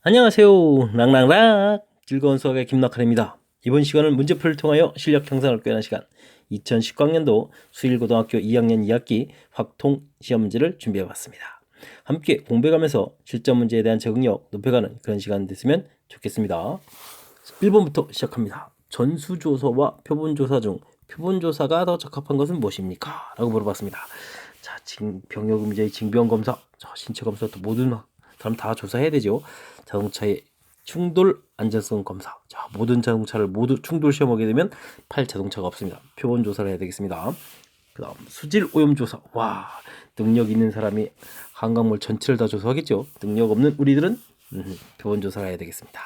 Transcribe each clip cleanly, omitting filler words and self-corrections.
안녕하세요. 랑랑랑 즐거운 수학의 김낙한입니다. 이번 시간은 문제풀이를 통하여 실력 향상을 꾀하는 시간 2019학년도 수일고등학교 2학년 2학기 확통 시험 문제를 준비해봤습니다. 함께 공부해가면서 실전 문제에 대한 적응력 높여가는 그런 시간 됐으면 좋겠습니다. 1번부터 시작합니다. 전수조사와 표본조사 중 표본조사가 더 적합한 것은 무엇입니까? 라고 물어봤습니다. 자, 병역 문제의 징병검사, 신체검사 또 모든 사람 다 조사해야 되죠. 자동차의 충돌 안전성 검사. 자, 모든 자동차를 모두 충돌 시험하게 되면 팔 자동차가 없습니다. 표본 조사를 해야 되겠습니다. 그다음 수질 오염 조사. 와, 능력 있는 사람이 한강물 전체를 다 조사하겠죠. 능력 없는 우리들은 표본 조사를 해야 되겠습니다.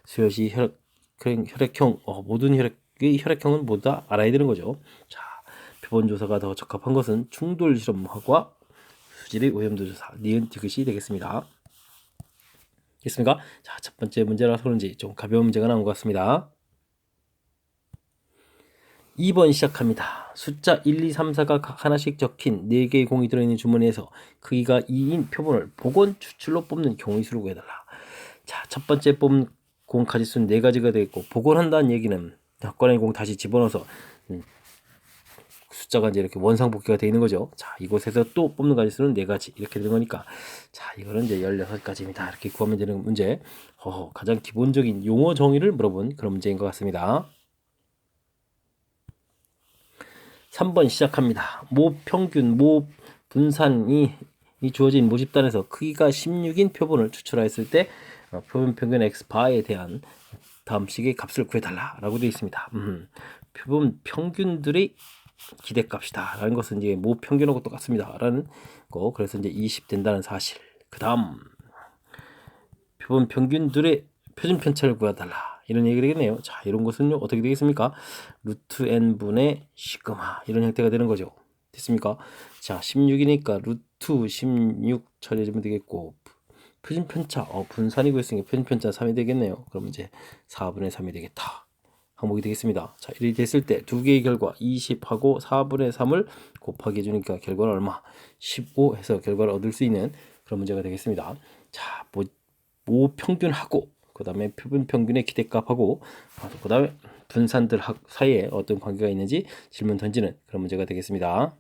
수혈시 혈액형, 모든 혈액의 혈액형은 모두 다 알아야 되는 거죠. 자, 표본 조사가 더 적합한 것은 충돌 실험과 수질의 오염도 조사, 니은 디귿이 되겠습니다. 됐습니까? 자, 첫 번째 문제라서 그런지 좀 가벼운 문제가 나온 것 같습니다. 2번 시작합니다. 숫자 1, 2, 3, 4가 각 하나씩 적힌 4개의 공이 들어있는 주머니에서 크기가 2인 표본을 복원 추출로 뽑는 경우의 수를 구해달라. 자, 첫 번째 뽑은 공 가지수는 4가지가 되겠고, 복원한다는 얘기는 꺼낸 공 다시 집어넣어서 숫자가 이제 이렇게 원상복귀가 되어 있는 거죠. 자, 이곳에서 또 뽑는 가지수는 4가지 이렇게 되는 거니까, 자, 이거는 이제 16가지입니다. 이렇게 구하면 되는 문제. 가장 기본적인 용어 정의를 물어본 그런 문제인 것 같습니다. 3번 시작합니다. 모 평균, 모 분산이 주어진 모집단에서 크기가 16인 표본을 추출하였을 때 표본 평균 x바에 대한 다음 식의 값을 구해달라 라고 되어 있습니다. 표본 평균들의 기대값이다 라는 것은 이제 모 평균하고 똑같습니다 라는 거. 그래서 이제 20 된다는 사실. 그 다음 표본 평균들의 표준 편차를 구해달라 이런 얘기가 되겠네요. 자, 이런 것은요 어떻게 되겠습니까? 루트 n분의 시그마 이런 형태가 되는 거죠. 됐습니까? 자, 16이니까 루트 16 처리해주면 되겠고, 표준 편차 분산이고 했으니까 표준 편차 3이 되겠네요. 그럼 이제 4분의 3이 되겠다. 항목이 되겠습니다. 자, 이렇게 됐을 때 두 개의 결과 20하고 4분의 3을 곱하기 해주니까 결과는 얼마? 15 해서 결과를 얻을 수 있는 그런 문제가 되겠습니다. 자, 모 평균하고 그 다음에 표본 평균의 기대값하고 그 다음에 분산들 사이에 어떤 관계가 있는지 질문 던지는 그런 문제가 되겠습니다.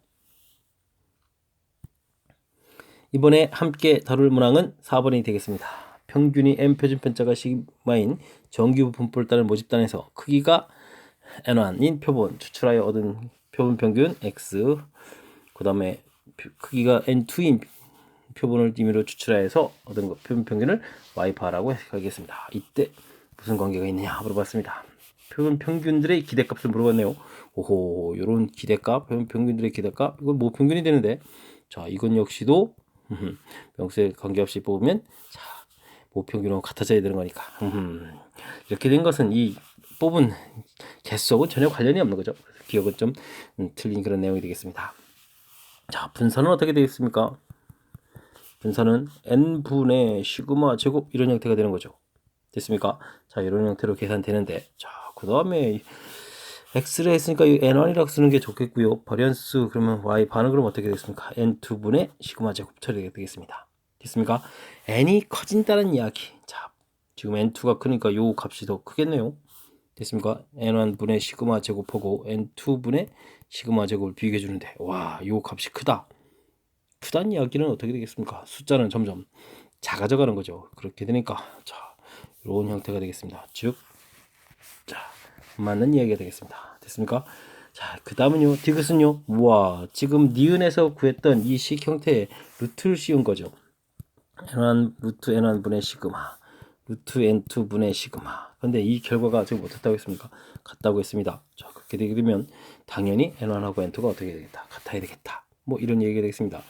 이번에 함께 다룰 문항은 4번이 되겠습니다. 평균이 m 표준 편차가 시그마인 정규 부분포를 따른 모집단에서 크기가 n1인 표본 추출하여 얻은 표본 평균 x, 그 다음에 크기가 n2인 표본을 임의로 추출해서 얻은 표본 평균을 y파라고 해석하겠습니다. 이때 무슨 관계가 있느냐 물어봤습니다. 표본 평균들의 기대값을 물어봤네요. 오호, 요런 기대값, 표본 평균들의 기대값, 이건 뭐 평균이 되는데, 자, 이건 역시도 명수에 관계없이 뽑으면, 자, 모 평균하고 같아져야 되는 거니까. 이렇게 된 것은 이 뽑은 개수하고 전혀 관련이 없는 거죠. 기억은 좀 틀린 그런 내용이 되겠습니다. 자, 분산은 어떻게 되겠습니까? 분산은 n분의 시그마 제곱 이런 형태가 되는 거죠. 됐습니까? 자, 이런 형태로 계산되는데, 자, 그 다음에 x를 했으니까 이 n1이라고 쓰는 게 좋겠고요. 버리언스 그러면 y 반은 그럼 어떻게 되겠습니까? n2분의 시그마 제곱 처리가 되겠습니다. 됐습니까? n이 커진다는 이야기. 자, 지금 n2가 크니까 요 값이 더 크겠네요. 됐습니까? n1분의 시그마 제곱하고 n2분의 시그마 제곱을 비교해 주는데, 와, 요 값이 크다. 크다는 이야기는 어떻게 되겠습니까? 숫자는 점점 작아져가는 거죠. 그렇게 되니까, 자, 이런 형태가 되겠습니다. 즉, 자, 맞는 이야기가 되겠습니다. 됐습니까? 자, 그 다음은요, 디귿은요, 우와, 지금 니은에서 구했던 이 식 형태의 루트를 씌운 거죠. n1 루트 n1분의 시그마, 루트 n2분의 시그마. 근데 이 결과가 지금 어떻다고 했습니까? 같다고 했습니다. 자, 그렇게 되게 되면 당연히 n1하고 n2가 어떻게 되겠다? 같아야 되겠다. 뭐 이런 얘기가 되겠습니다.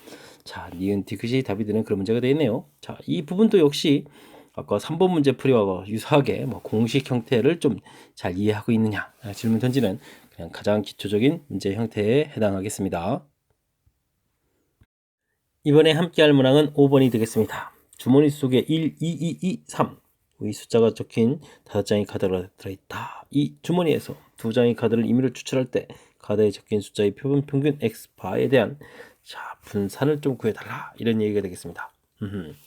자, 니은 디귿이 답이 되는 그런 문제가 되겠네요. 자, 이 부분도 역시 아까 3번 문제 풀이와 유사하게 뭐 공식 형태를 좀 잘 이해하고 있느냐 질문 던지는 그냥 가장 기초적인 문제 형태에 해당하겠습니다. 이번에 함께할 문항은 5번이 되겠습니다. 주머니 속에 1, 2, 2, 2, 3 이 숫자가 적힌 5장의 카드가 들어있다. 이 주머니에서 2장의 카드를 임의로 추출할 때 카드에 적힌 숫자의 표본 평균 x바에 대한 자, 분산을 좀 구해달라 이런 얘기가 되겠습니다.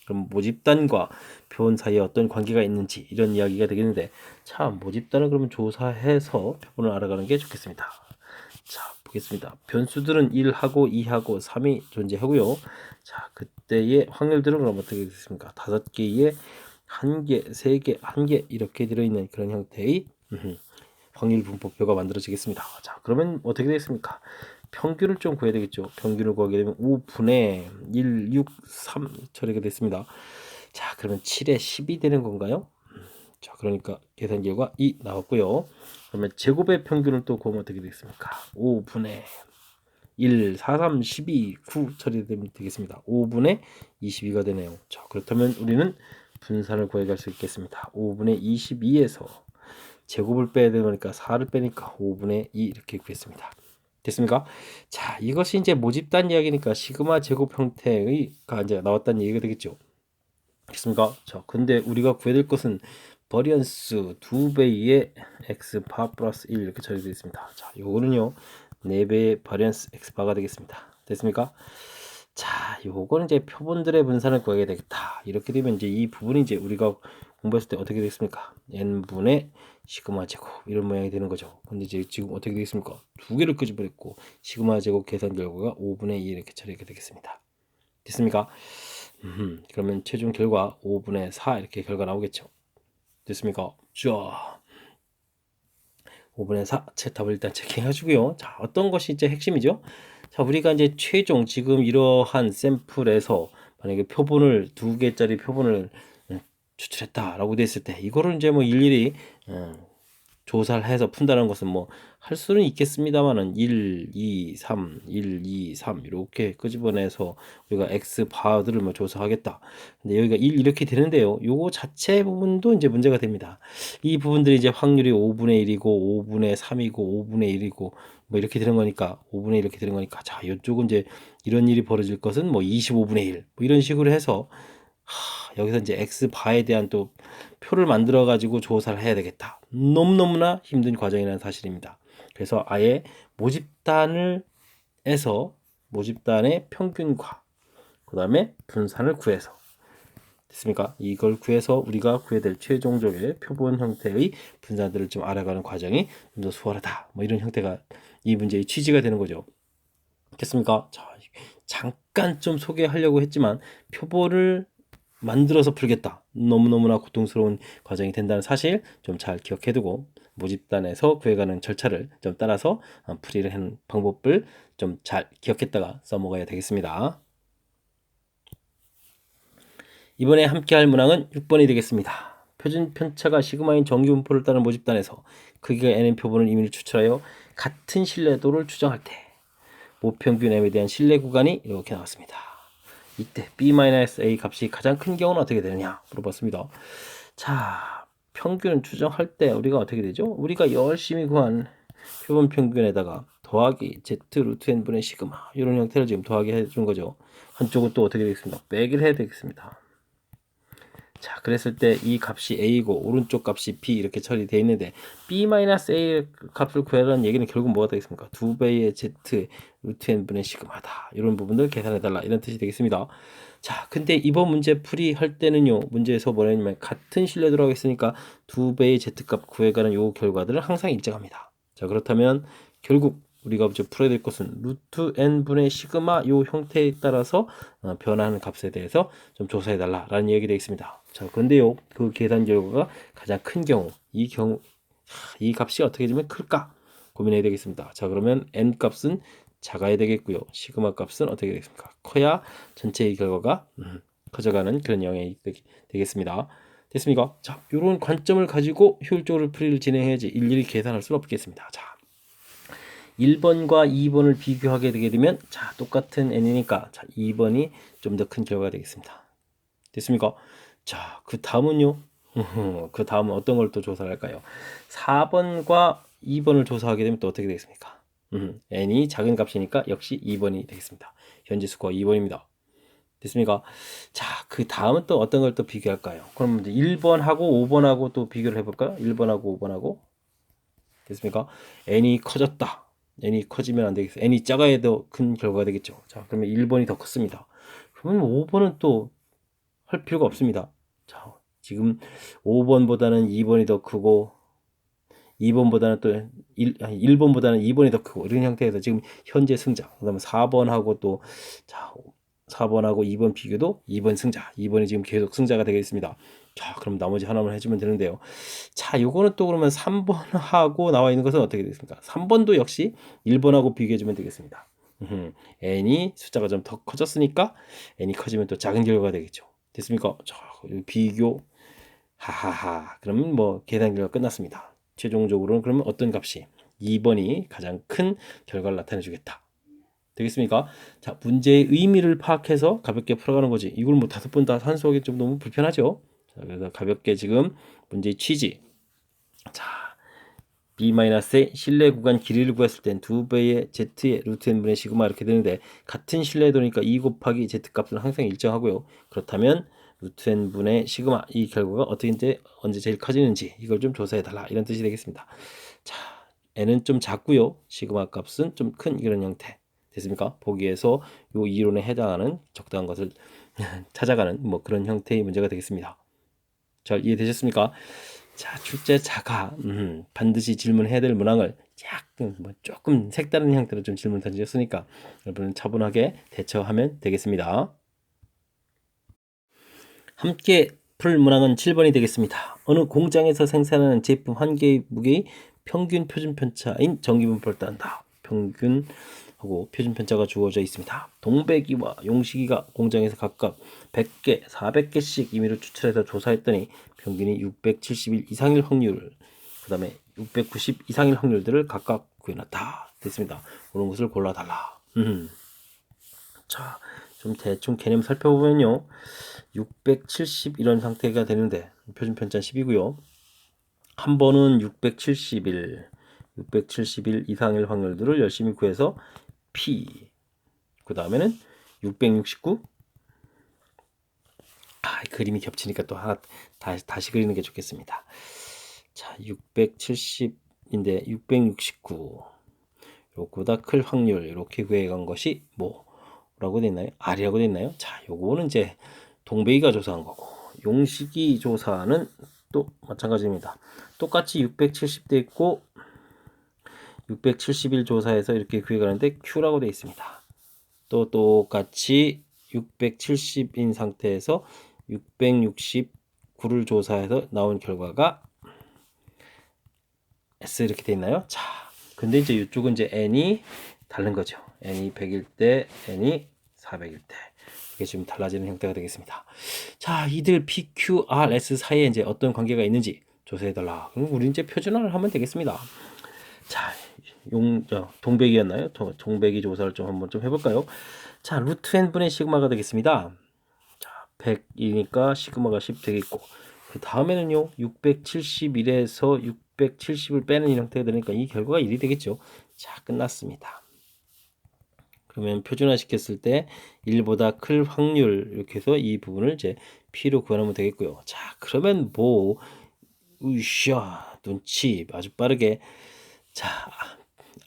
그럼 모집단과 표본 사이에 어떤 관계가 있는지 이런 이야기가 되겠는데, 자, 모집단을 그러면 조사해서 표본을 알아가는 게 좋겠습니다. 자, 보겠습니다. 변수들은 1하고 2하고 3이 존재하고요. 자, 그때의 확률들은 그럼 어떻게 되겠습니까? 5개의 1개, 3개, 1개 이렇게 들어있는 그런 형태의 확률 분포표가 만들어지겠습니다. 자, 그러면 어떻게 되겠습니까? 평균을 좀 구해야 되겠죠. 평균을 구하게 되면 5분의 1, 6, 3 처리가 됐습니다. 자, 그러면 7에 10이 되는 건가요? 자, 그러니까 계산 결과 2 나왔고요. 그러면 제곱의 평균을 또 구하면 어떻게 되겠습니까? 5분의 1, 4, 3, 12, 9 처리되면 되겠습니다. 5분의 22가 되네요. 자, 그렇다면 우리는 분산을 구해갈 수 있겠습니다. 5분의 22에서 제곱을 빼야 되니까 4를 빼니까 5분의 2 이렇게 구했습니다. 됐습니까? 자, 이것이 이제 모집단 이야기니까 시그마 제곱 형태가 이제 나왔다는 얘기가 되겠죠. 됐습니까? 자, 근데 우리가 구해야 될 것은 버리언스 2배의 x바 플러스 1 이렇게 처리되어 있습니다. 자, 요거는요 4배의 버리언스 x바가 되겠습니다. 됐습니까? 자, 요거는 이제 표본들의 분산을 구하게 되겠다. 이렇게 되면 이제 이 부분이 이제 우리가 공부했을 때 어떻게 되겠습니까? n분의 시그마 제곱 이런 모양이 되는 거죠. 근데 이제 지금 어떻게 되겠습니까? 2개를 끄집어냈고 시그마 제곱 계산 결과가 5분의 2 이렇게 처리가 되겠습니다. 됐습니까? 그러면 최종 결과 5분의 4 이렇게 결과 나오겠죠. 됐습니까? 자, 5분의 4 답을 일단 체킹해주고요. 자, 어떤 것이 이제 핵심이죠? 자, 우리가 이제 최종 지금 이러한 샘플에서 만약에 표본을 2개짜리 표본을 추출했다라고 됐을 때 이거를 이제 뭐 일일이 조사를 해서 푼다는 것은 뭐 할 수는 있겠습니다만은 1, 2, 3, 1, 2, 3 이렇게 끄집어내서 우리가 x 바들을 뭐 조사하겠다. 근데 여기가 1 이렇게 되는데요. 요거 자체 부분도 이제 문제가 됩니다. 이 부분들이 이제 확률이 5분의 1이고 5분의 3이고 5분의 1이고 뭐 이렇게 되는 거니까 5분의 1 이렇게 되는 거니까 자, 이쪽은 이제 이런 일이 벌어질 것은 뭐 25분의 1 뭐 이런 식으로 해서 여기서 이제 x 바에 대한 또 표를 만들어 가지고 조사를 해야 되겠다. 너무너무나 힘든 과정이라는 사실입니다. 그래서 아예 모집단의 평균과 그 다음에 분산을 구해서 됐습니까? 이걸 구해서 우리가 구해야 될 최종적의 표본 형태의 분산들을 좀 알아가는 과정이 좀 더 수월하다. 뭐 이런 형태가 이 문제의 취지가 되는 거죠. 됐습니까? 자, 잠깐 좀 소개하려고 했지만 표본을 만들어서 풀겠다. 너무너무나 고통스러운 과정이 된다는 사실 좀 잘 기억해두고 모집단에서 구해가는 절차를 좀 따라서 풀이를 하는 방법을 좀 잘 기억했다가 써먹어야 되겠습니다. 이번에 함께 할 문항은 6번이 되겠습니다. 표준 편차가 시그마인 정규 분포를 따른 모집단에서 크기가 n인 표본을 임의로 추출하여 같은 신뢰도를 추정할 때 모평균 m에 대한 신뢰 구간이 이렇게 나왔습니다. 이때 b-a 값이 가장 큰 경우는 어떻게 되느냐 물어봤습니다. 자, 평균 추정할 때 우리가 어떻게 되죠? 우리가 열심히 구한 표본 평균에다가 더하기 z 루트 n분의 시그마 이런 형태를 지금 더하기 해준 거죠. 한쪽은 또 어떻게 되겠습니다? 빼기를 해야 되겠습니다. 자, 그랬을 때 이 값이 a고 오른쪽 값이 b 이렇게 처리되어 있는데 b-a 값을 구하라는 얘기는 결국 뭐가 되겠습니까? 2배의 z 루트 n분의 시그마다. 이런 부분들 계산해달라 이런 뜻이 되겠습니다. 자, 근데 이번 문제 풀이할 때는요, 문제에서 뭐냐면 같은 신뢰도라고 했으니까 2배의 z값 구해가는 요 결과들은 항상 일정합니다. 자, 그렇다면 결국 우리가 이제 풀어야 될 것은 루트 n분의 시그마 요 형태에 따라서 변하는 값에 대해서 좀 조사해 달라라는 얘기 되겠습니다. 자, 근데요, 그 계산 결과가 가장 큰 경우, 이 값이 어떻게 되면 클까 고민해야 되겠습니다. 자, 그러면 n 값은 작아야 되겠고요. 시그마 값은 어떻게 되겠습니까? 커야 전체의 결과가 커져가는 그런 영향이 되겠습니다. 됐습니까? 자, 이런 관점을 가지고 효율적으로 풀이를 진행해야지 일일이 계산할 수는 없겠습니다. 자, 1번과 2번을 비교하게 되게 되면 자, 똑같은 n이니까 자, 2번이 좀 더 큰 결과가 되겠습니다. 됐습니까? 자, 그 다음은요. 그 다음은 어떤 걸 또 조사를 할까요? 4번과 2번을 조사하게 되면 또 어떻게 되겠습니까? n이 작은 값이니까 역시 2번이 되겠습니다. 현재 스코어 2번입니다. 됐습니까? 자, 그 다음은 또 어떤 걸 또 비교할까요? 그럼 이제 1번하고 5번하고 또 비교를 해볼까요? 1번하고 5번하고 됐습니까? n이 커졌다. n이 커지면 안 되겠어요. n이 작아야 더 큰 결과가 되겠죠. 자, 그러면 1번이 더 컸습니다. 그러면 5번은 또 할 필요가 없습니다. 자, 지금 5번보다는 2번이 더 크고 2번보다는 또 1번보다는 2번이 더 크고 이런 형태에서 지금 현재 승자, 그다음에 4번하고 또 자, 4번하고 2번 비교도 2번 승자, 2번이 지금 계속 승자가 되겠습니다. 자, 그럼 나머지 하나만 해주면 되는데요. 자, 요거는 또 그러면 3번하고 나와 있는 것은 어떻게 되겠습니까? 3번도 역시 1번하고 비교해주면 되겠습니다. n이 숫자가 좀 더 커졌으니까 n이 커지면 또 작은 결과가 되겠죠. 됐습니까? 자, 비교 하하하. 그러면 뭐 계산 결과 끝났습니다. 최종적으로는 그러면 어떤 값이 2번이 가장 큰 결과를 나타내 주겠다. 되겠습니까? 자, 문제의 의미를 파악해서 가볍게 풀어가는 거지. 이걸 뭐 5번 다 산수하기 좀 너무 불편하죠. 자, 그래서 가볍게 지금 문제의 취지. 자, b-의 실내 구간 길이를 구했을 땐 2배의 z의 루트 n분의 시그마 이렇게 되는데 같은 실내도니까 2 곱하기 z 값은 항상 일정하고요. 그렇다면 루트 n분의 시그마 이 결과가 어떻게 언제 제일 커지는지 이걸 좀 조사해달라 이런 뜻이 되겠습니다. 자, n은 좀 작고요. 시그마 값은 좀 큰 이런 형태. 됐습니까? 보기에서 요 이론에 해당하는 적당한 것을 찾아가는 뭐 그런 형태의 문제가 되겠습니다. 잘 이해되셨습니까? 자, 출제 자가 반드시 질문해야 될 문항을 약간 뭐 조금 색다른 형태로 좀 질문 던졌으니까 여러분은 차분하게 대처하면 되겠습니다. 함께 풀 문항은 7번이 되겠습니다. 어느 공장에서 생산하는 제품 한 개의 무게의 평균 표준 편차인 전기분포를 따른다. 평균하고 표준 편차가 주어져 있습니다. 동배기와 용식이가 공장에서 각각 100개, 400개씩 임의로 추출해서 조사했더니 평균이 671 이상일 확률, 그 다음에 690 이상일 확률들을 각각 구해놨다. 됐습니다. 그런 것을 골라달라. 자, 좀 대충 개념 살펴보면요. 670 이런 상태가 되는데 표준 편차 10이고요. 한 번은 671 이상일 확률들을 열심히 구해서 P 그 다음에는 669 그림이 겹치니까 또 하나 다시 그리는 게 좋겠습니다. 자, 670인데 669 요거보다 클 확률 이렇게 구해간 것이 뭐라고 됐나요? R이라고 됐나요? 자, 요거는 이제 동배기가 조사한 거고 용식이 조사는 또 마찬가지입니다. 똑같이 670돼 있고 671 조사해서 이렇게 구해가는데 Q라고 되어 있습니다. 또 똑같이 670인 상태에서 669를 조사해서 나온 결과가 S 이렇게 되어 있나요? 자, 근데 이제 이쪽은 이제 N이 다른 거죠. N이 100일 때, N이 400일 때. 이게 지금 달라지는 형태가 되겠습니다. 자, 이들 PQRS 사이에 이제 어떤 관계가 있는지 조사해달라. 그럼 우리 이제 표준화를 하면 되겠습니다. 자, 동배기였나요? 동배기 조사를 좀 한번 좀 해볼까요? 자, 루트 n분의 시그마가 되겠습니다. 자, 100이니까 시그마가 10 되겠고, 그 다음에는요, 671에서 670을 빼는 형태가 되니까 이 결과가 1이 되겠죠. 자, 끝났습니다. 그러면 표준화 시켰을 때 1보다 클 확률 이렇게 해서 이 부분을 이제 P로 구하면 되겠고요. 자, 그러면 뭐 으쌰 눈치 아주 빠르게 자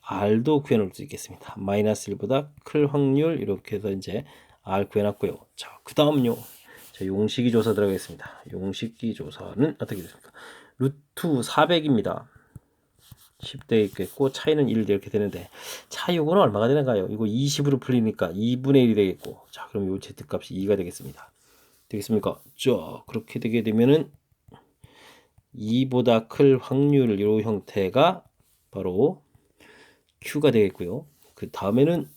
R도 구해놓을 수 있겠습니다. 마이너스 1보다 클 확률 이렇게 해서 이제 R 구해놨고요. 자, 그 다음요. 자, 용식이 조사 들어가겠습니다. 용식이 조사는 어떻게 됐습니까? 루트 400입니다. 10대 있겠고 차이는 1 이렇게 되는데 자 요거는 얼마가 되는가요? 이거 20으로 풀리니까 2분의 1이 되겠고 자 그럼 요 z값이 2가 되겠습니다. 되겠습니까? 자 그렇게 되게 되면은 2보다 클 확률 요 형태가 바로 Q가 되겠고요. 그 다음에는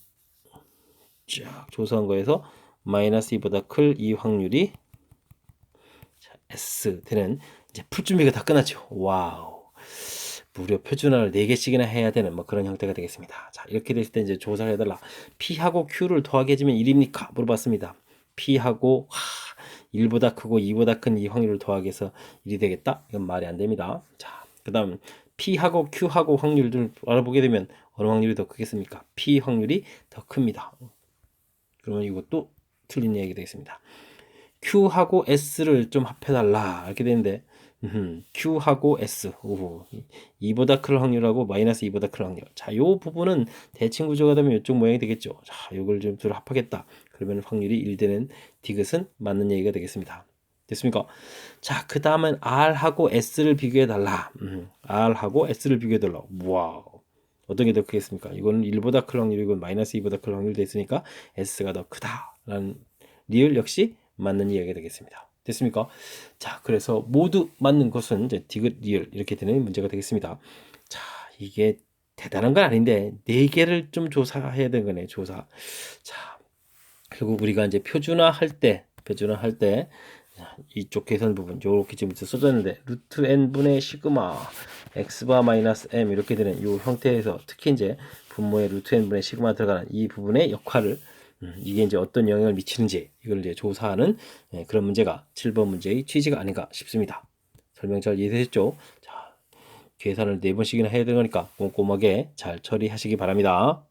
쫙 조사한 거에서 마이너스 2보다 클 이 확률이 자, S 되는 이제 풀 준비가 다 끝났죠. 와우. 무려 표준화를 4개씩이나 해야 되는 뭐 그런 형태가 되겠습니다. 자, 이렇게 됐을 때 이제 조사를 해달라. P하고 Q를 더하게 해주면 1입니까? 물어봤습니다. P하고 1보다 크고 2보다 큰 이 확률을 더하게 해서 1이 되겠다? 이건 말이 안 됩니다. 자, 그 다음 P하고 Q하고 확률을 알아보게 되면 어느 확률이 더 크겠습니까? P 확률이 더 큽니다. 그러면 이것도 틀린 얘기 되겠습니다. Q하고 S를 좀 합해달라 이렇게 되는데 Q하고 S, 2보다 클 확률하고 마이너스 2보다 클 확률. 자, 요 부분은 대칭 구조가 되면 이쪽 모양이 되겠죠. 자, 요걸 좀 둘 합하겠다. 그러면 확률이 1 되는 디귿은 맞는 얘기가 되겠습니다. 됐습니까? 자, 그 다음은 R하고 S를 비교해 달라. R하고 S를 비교해 달라. 와우. 어떤 게 더 크겠습니까? 이거는 1보다 클 확률, 이건 마이너스 2보다 클 확률 됐으니까 S가 더 크다라는 리을 역시 맞는 이야기가 되겠습니다. 됐습니까? 자, 그래서 모두 맞는 것은 이제 디귿, 리을 이렇게 되는 문제가 되겠습니다. 자, 이게 대단한 건 아닌데 4개를 좀 조사해야 되는 거네. 조사. 자, 결국 우리가 이제 표준화할 때 이쪽 계산 부분 이렇게 지금 써졌는데 루트 n분의 시그마 x바 마이너스 m 이렇게 되는 이 형태에서 특히 이제 분모의 루트 n분의 시그마 들어가는 이 부분의 역할을 이게 이제 어떤 영향을 미치는지 이걸 이제 조사하는 그런 문제가 7번 문제의 취지가 아닌가 싶습니다. 설명 잘 이해되셨죠? 자, 계산을 4번씩이나 해야 되는 거니까 꼼꼼하게 잘 처리하시기 바랍니다.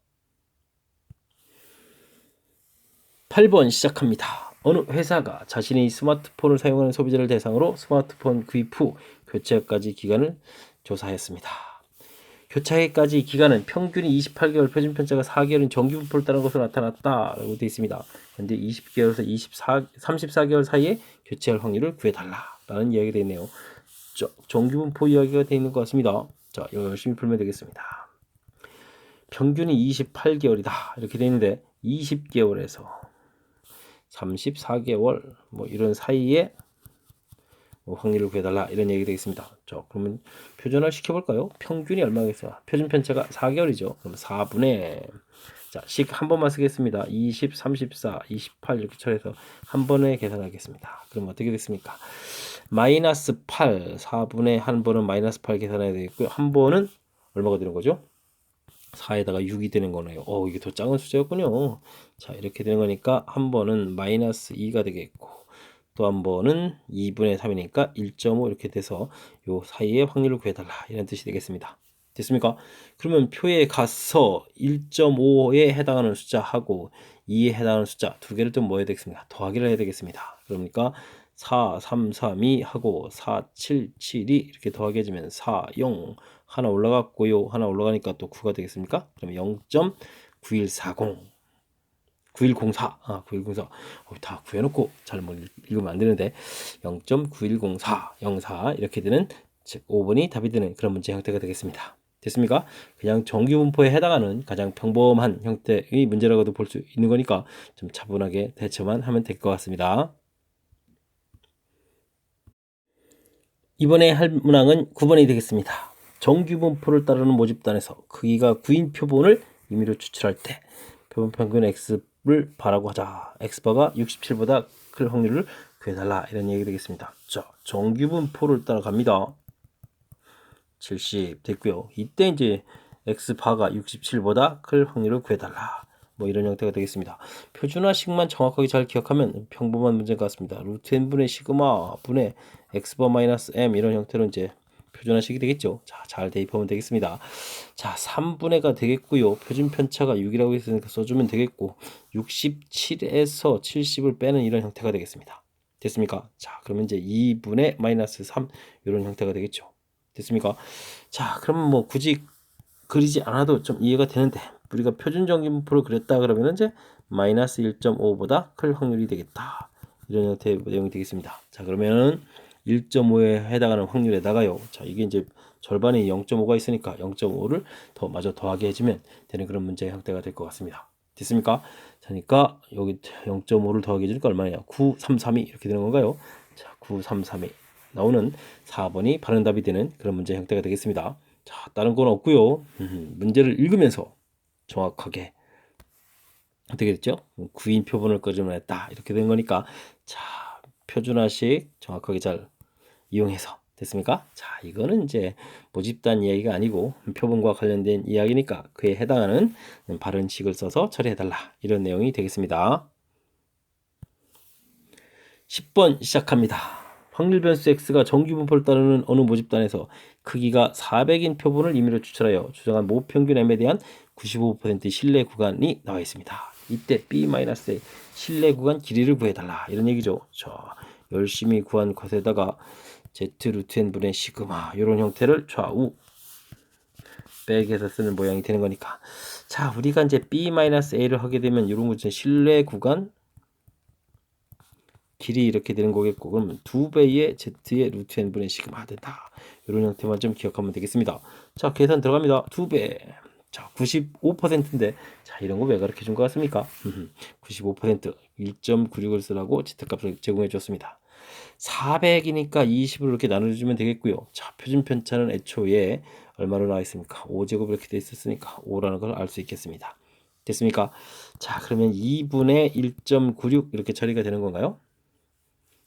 8번 시작합니다. 어느 회사가 자신의 스마트폰을 사용하는 소비자를 대상으로 스마트폰 구입 후 교체까지 기간을 조사했습니다. 교체까지 기간은 평균이 28개월, 표준 편차가 4개월인 정규 분포를 따른 것으로 나타났다라고 되어 있습니다. 그런데 20개월에서 34개월 사이에 교체할 확률을 구해달라라는 이야기가 되어 있네요. 정규 분포 이야기가 되어 있는 것 같습니다. 자, 이거 열심히 풀면 되겠습니다. 평균이 28개월이다 이렇게 되어 있는데 20개월에서 34개월 뭐 이런 사이에 뭐 확률을 구해달라 이런 얘기 되겠습니다. 자, 그러면 표준화 시켜볼까요? 평균이 얼마겠어요? 표준 편차가 4개월이죠. 그럼 4분의 자, 식 한 번만 쓰겠습니다. 20, 34, 28 이렇게 처리해서 한 번에 계산하겠습니다. 그럼 어떻게 됐습니까? 마이너스 8, 4분의 한 번은 마이너스 8 계산해야 되겠고요. 한 번은 얼마가 되는 거죠? 4에다가 6이 되는 거네요. 이게 더 작은 숫자였군요. 자, 이렇게 되는 거니까 한 번은 마이너스 2가 되겠고 또 한 번은 2분의 3이니까 1.5 이렇게 돼서 요 사이에 확률을 구해달라 이런 뜻이 되겠습니다. 됐습니까? 그러면 표에 가서 1.5에 해당하는 숫자하고 2에 해당하는 숫자 두 개를 또 뭐 해야 되겠습니까? 더하기를 해야 되겠습니다. 그러니까 4, 3, 3, 2 하고 4, 7, 7이 이렇게 더하게 해주면 4, 0 하나 올라갔고요. 하나 올라가니까 또 9가 되겠습니까? 그러면 0.9140 9104 9104 다 구해놓고 잘 못 읽으면 안 되는데 0.9104 04 이렇게 되는 즉 5번이 답이 되는 그런 문제 형태가 되겠습니다. 됐습니까? 그냥 정규 분포에 해당하는 가장 평범한 형태의 문제라고도 볼 수 있는 거니까 좀 차분하게 대처만 하면 될 것 같습니다. 이번에 할 문항은 9번이 되겠습니다. 정규 분포를 따르는 모집단에서 크기가 9인 표본을 임의로 추출할 때 표본 평균 x를 바라고 하자. x바가 67보다 클 확률을 구해달라 이런 얘기 되겠습니다. 자, 정규 분포를 따라갑니다. 70 됐고요. 이때 이제 x바가 67보다 클 확률을 구해달라. 뭐 이런 형태가 되겠습니다. 표준화식만 정확하게 잘 기억하면 평범한 문제인 것 같습니다. 루트 n분의 시그마 분의 x바 마이너스 m 이런 형태로 이제 표준화식이 되겠죠. 자, 잘 대입하면 되겠습니다. 자, 3분의가 되겠고요. 표준 편차가 6이라고 했으니까 써주면 되겠고 67에서 70을 빼는 이런 형태가 되겠습니다. 됐습니까? 자, 그러면 이제 2분의 마이너스 3 이런 형태가 되겠죠. 됐습니까? 자, 그러면 뭐 굳이 그리지 않아도 좀 이해가 되는데 우리가 표준 정규분포를 그렸다 그러면 이제 마이너스 1.5보다 클 확률이 되겠다. 이런 형태의 내용이 되겠습니다. 자, 그러면은 1.5에 해당하는 확률에다가요. 자, 이게 이제 절반이 0.5가 있으니까 0.5를 더 마저 더하게 해주면 되는 그런 문제의 형태가 될 것 같습니다. 됐습니까? 그러니까 여기 0.5를 더하게 해주니까 얼마냐? 9332 이렇게 되는 건가요? 자, 9332 나오는 4번이 바른 답이 되는 그런 문제 형태가 되겠습니다. 자, 다른 건 없고요. 문제를 읽으면서 정확하게 어떻게 됐죠? 구인 표본을 꺼내냈다 이렇게 된 거니까 자, 표준화식 정확하게 잘 이용해서 됐습니까? 자, 이거는 이제 모집단 이야기가 아니고 표본과 관련된 이야기니까 그에 해당하는 바른 식을 써서 처리해달라 이런 내용이 되겠습니다. 10번 시작합니다. 확률 변수 x가 정규 분포를 따르는 어느 모집단에서 크기가 400인 표본을 임의로 추출하여 주장한 모평균 m에 대한 95% 신뢰 구간이 나와 있습니다. 이때 b-의 신뢰 구간 길이를 구해달라 이런 얘기죠. 자, 열심히 구한 것에다가 Z 루트 n분의 시그마 이런 형태를 좌우 백에서 쓰는 모양이 되는 거니까. 자, 우리가 이제 B-A를 하게 되면 이런 거 이제 실내 구간 길이 이렇게 되는 거겠고, 그러면 2배의 Z의 루트 n분의 시그마 된다. 이런 형태만 좀 기억하면 되겠습니다. 자, 계산 들어갑니다. 2배. 자, 95%인데, 자, 이런 거 왜 그렇게 준 것 같습니까? 95% 1.96을 쓰라고 Z값을 제공해 줬습니다. 400이니까 20을 이렇게 나눠주면 되겠고요. 자, 표준 편차는 애초에 얼마로 나와 있습니까? 5제곱 이렇게 돼 있었으니까 5라는 걸 알 수 있겠습니다. 됐습니까? 자, 그러면 2분의 1.96 이렇게 처리가 되는 건가요?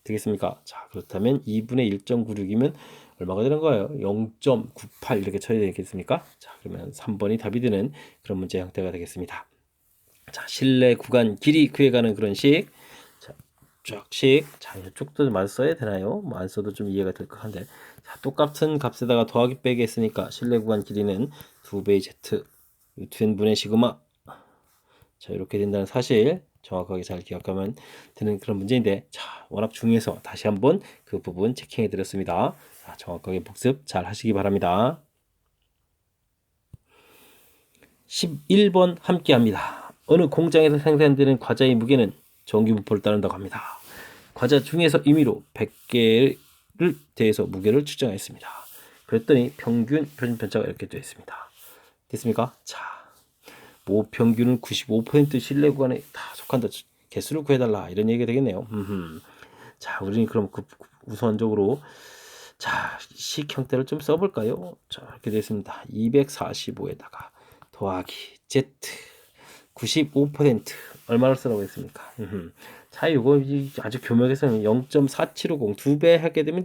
되겠습니까? 자, 그렇다면 2분의 1.96이면 얼마가 되는 거예요? 0.98 이렇게 처리되겠습니까? 자, 그러면 3번이 답이 되는 그런 문제 형태가 되겠습니다. 자, 실내 구간 길이 구해가는 그런 식. 자, 쫙식. 자, 이쪽도 만 써야 되나요? 뭐 안 써도 좀 이해가 될 것 같은데. 자, 똑같은 값에다가 더하기 빼기 했으니까 실내 구간 길이는 2배의 Z 루트 n분의 시그마. 자, 이렇게 된다는 사실 정확하게 잘 기억하면 되는 그런 문제인데, 자, 워낙 중요해서 다시 한번 그 부분 체킹해 드렸습니다. 자, 정확하게 복습 잘 하시기 바랍니다. 11번 함께 합니다. 어느 공장에서 생산되는 과자의 무게는 전기분포를 따른다고 합니다. 과자 중에서 임의로 100개를 대해서 무게를 측정했습니다. 그랬더니 평균 표준 편차가 이렇게 되어 있습니다. 됐습니까? 자, 모평균은 95% 신뢰 구간에 다 속한다. 개수를 구해달라. 이런 얘기가 되겠네요. 자, 우리는 그럼 우선적으로 자, 식 형태를 좀 써볼까요? 자, 이렇게 되어 있습니다. 245에다가 더하기 Z 95% 얼마를 쓰라고 했습니까? 자, 이거 아주 교묘하게서는 0.4750 2배 하게 되면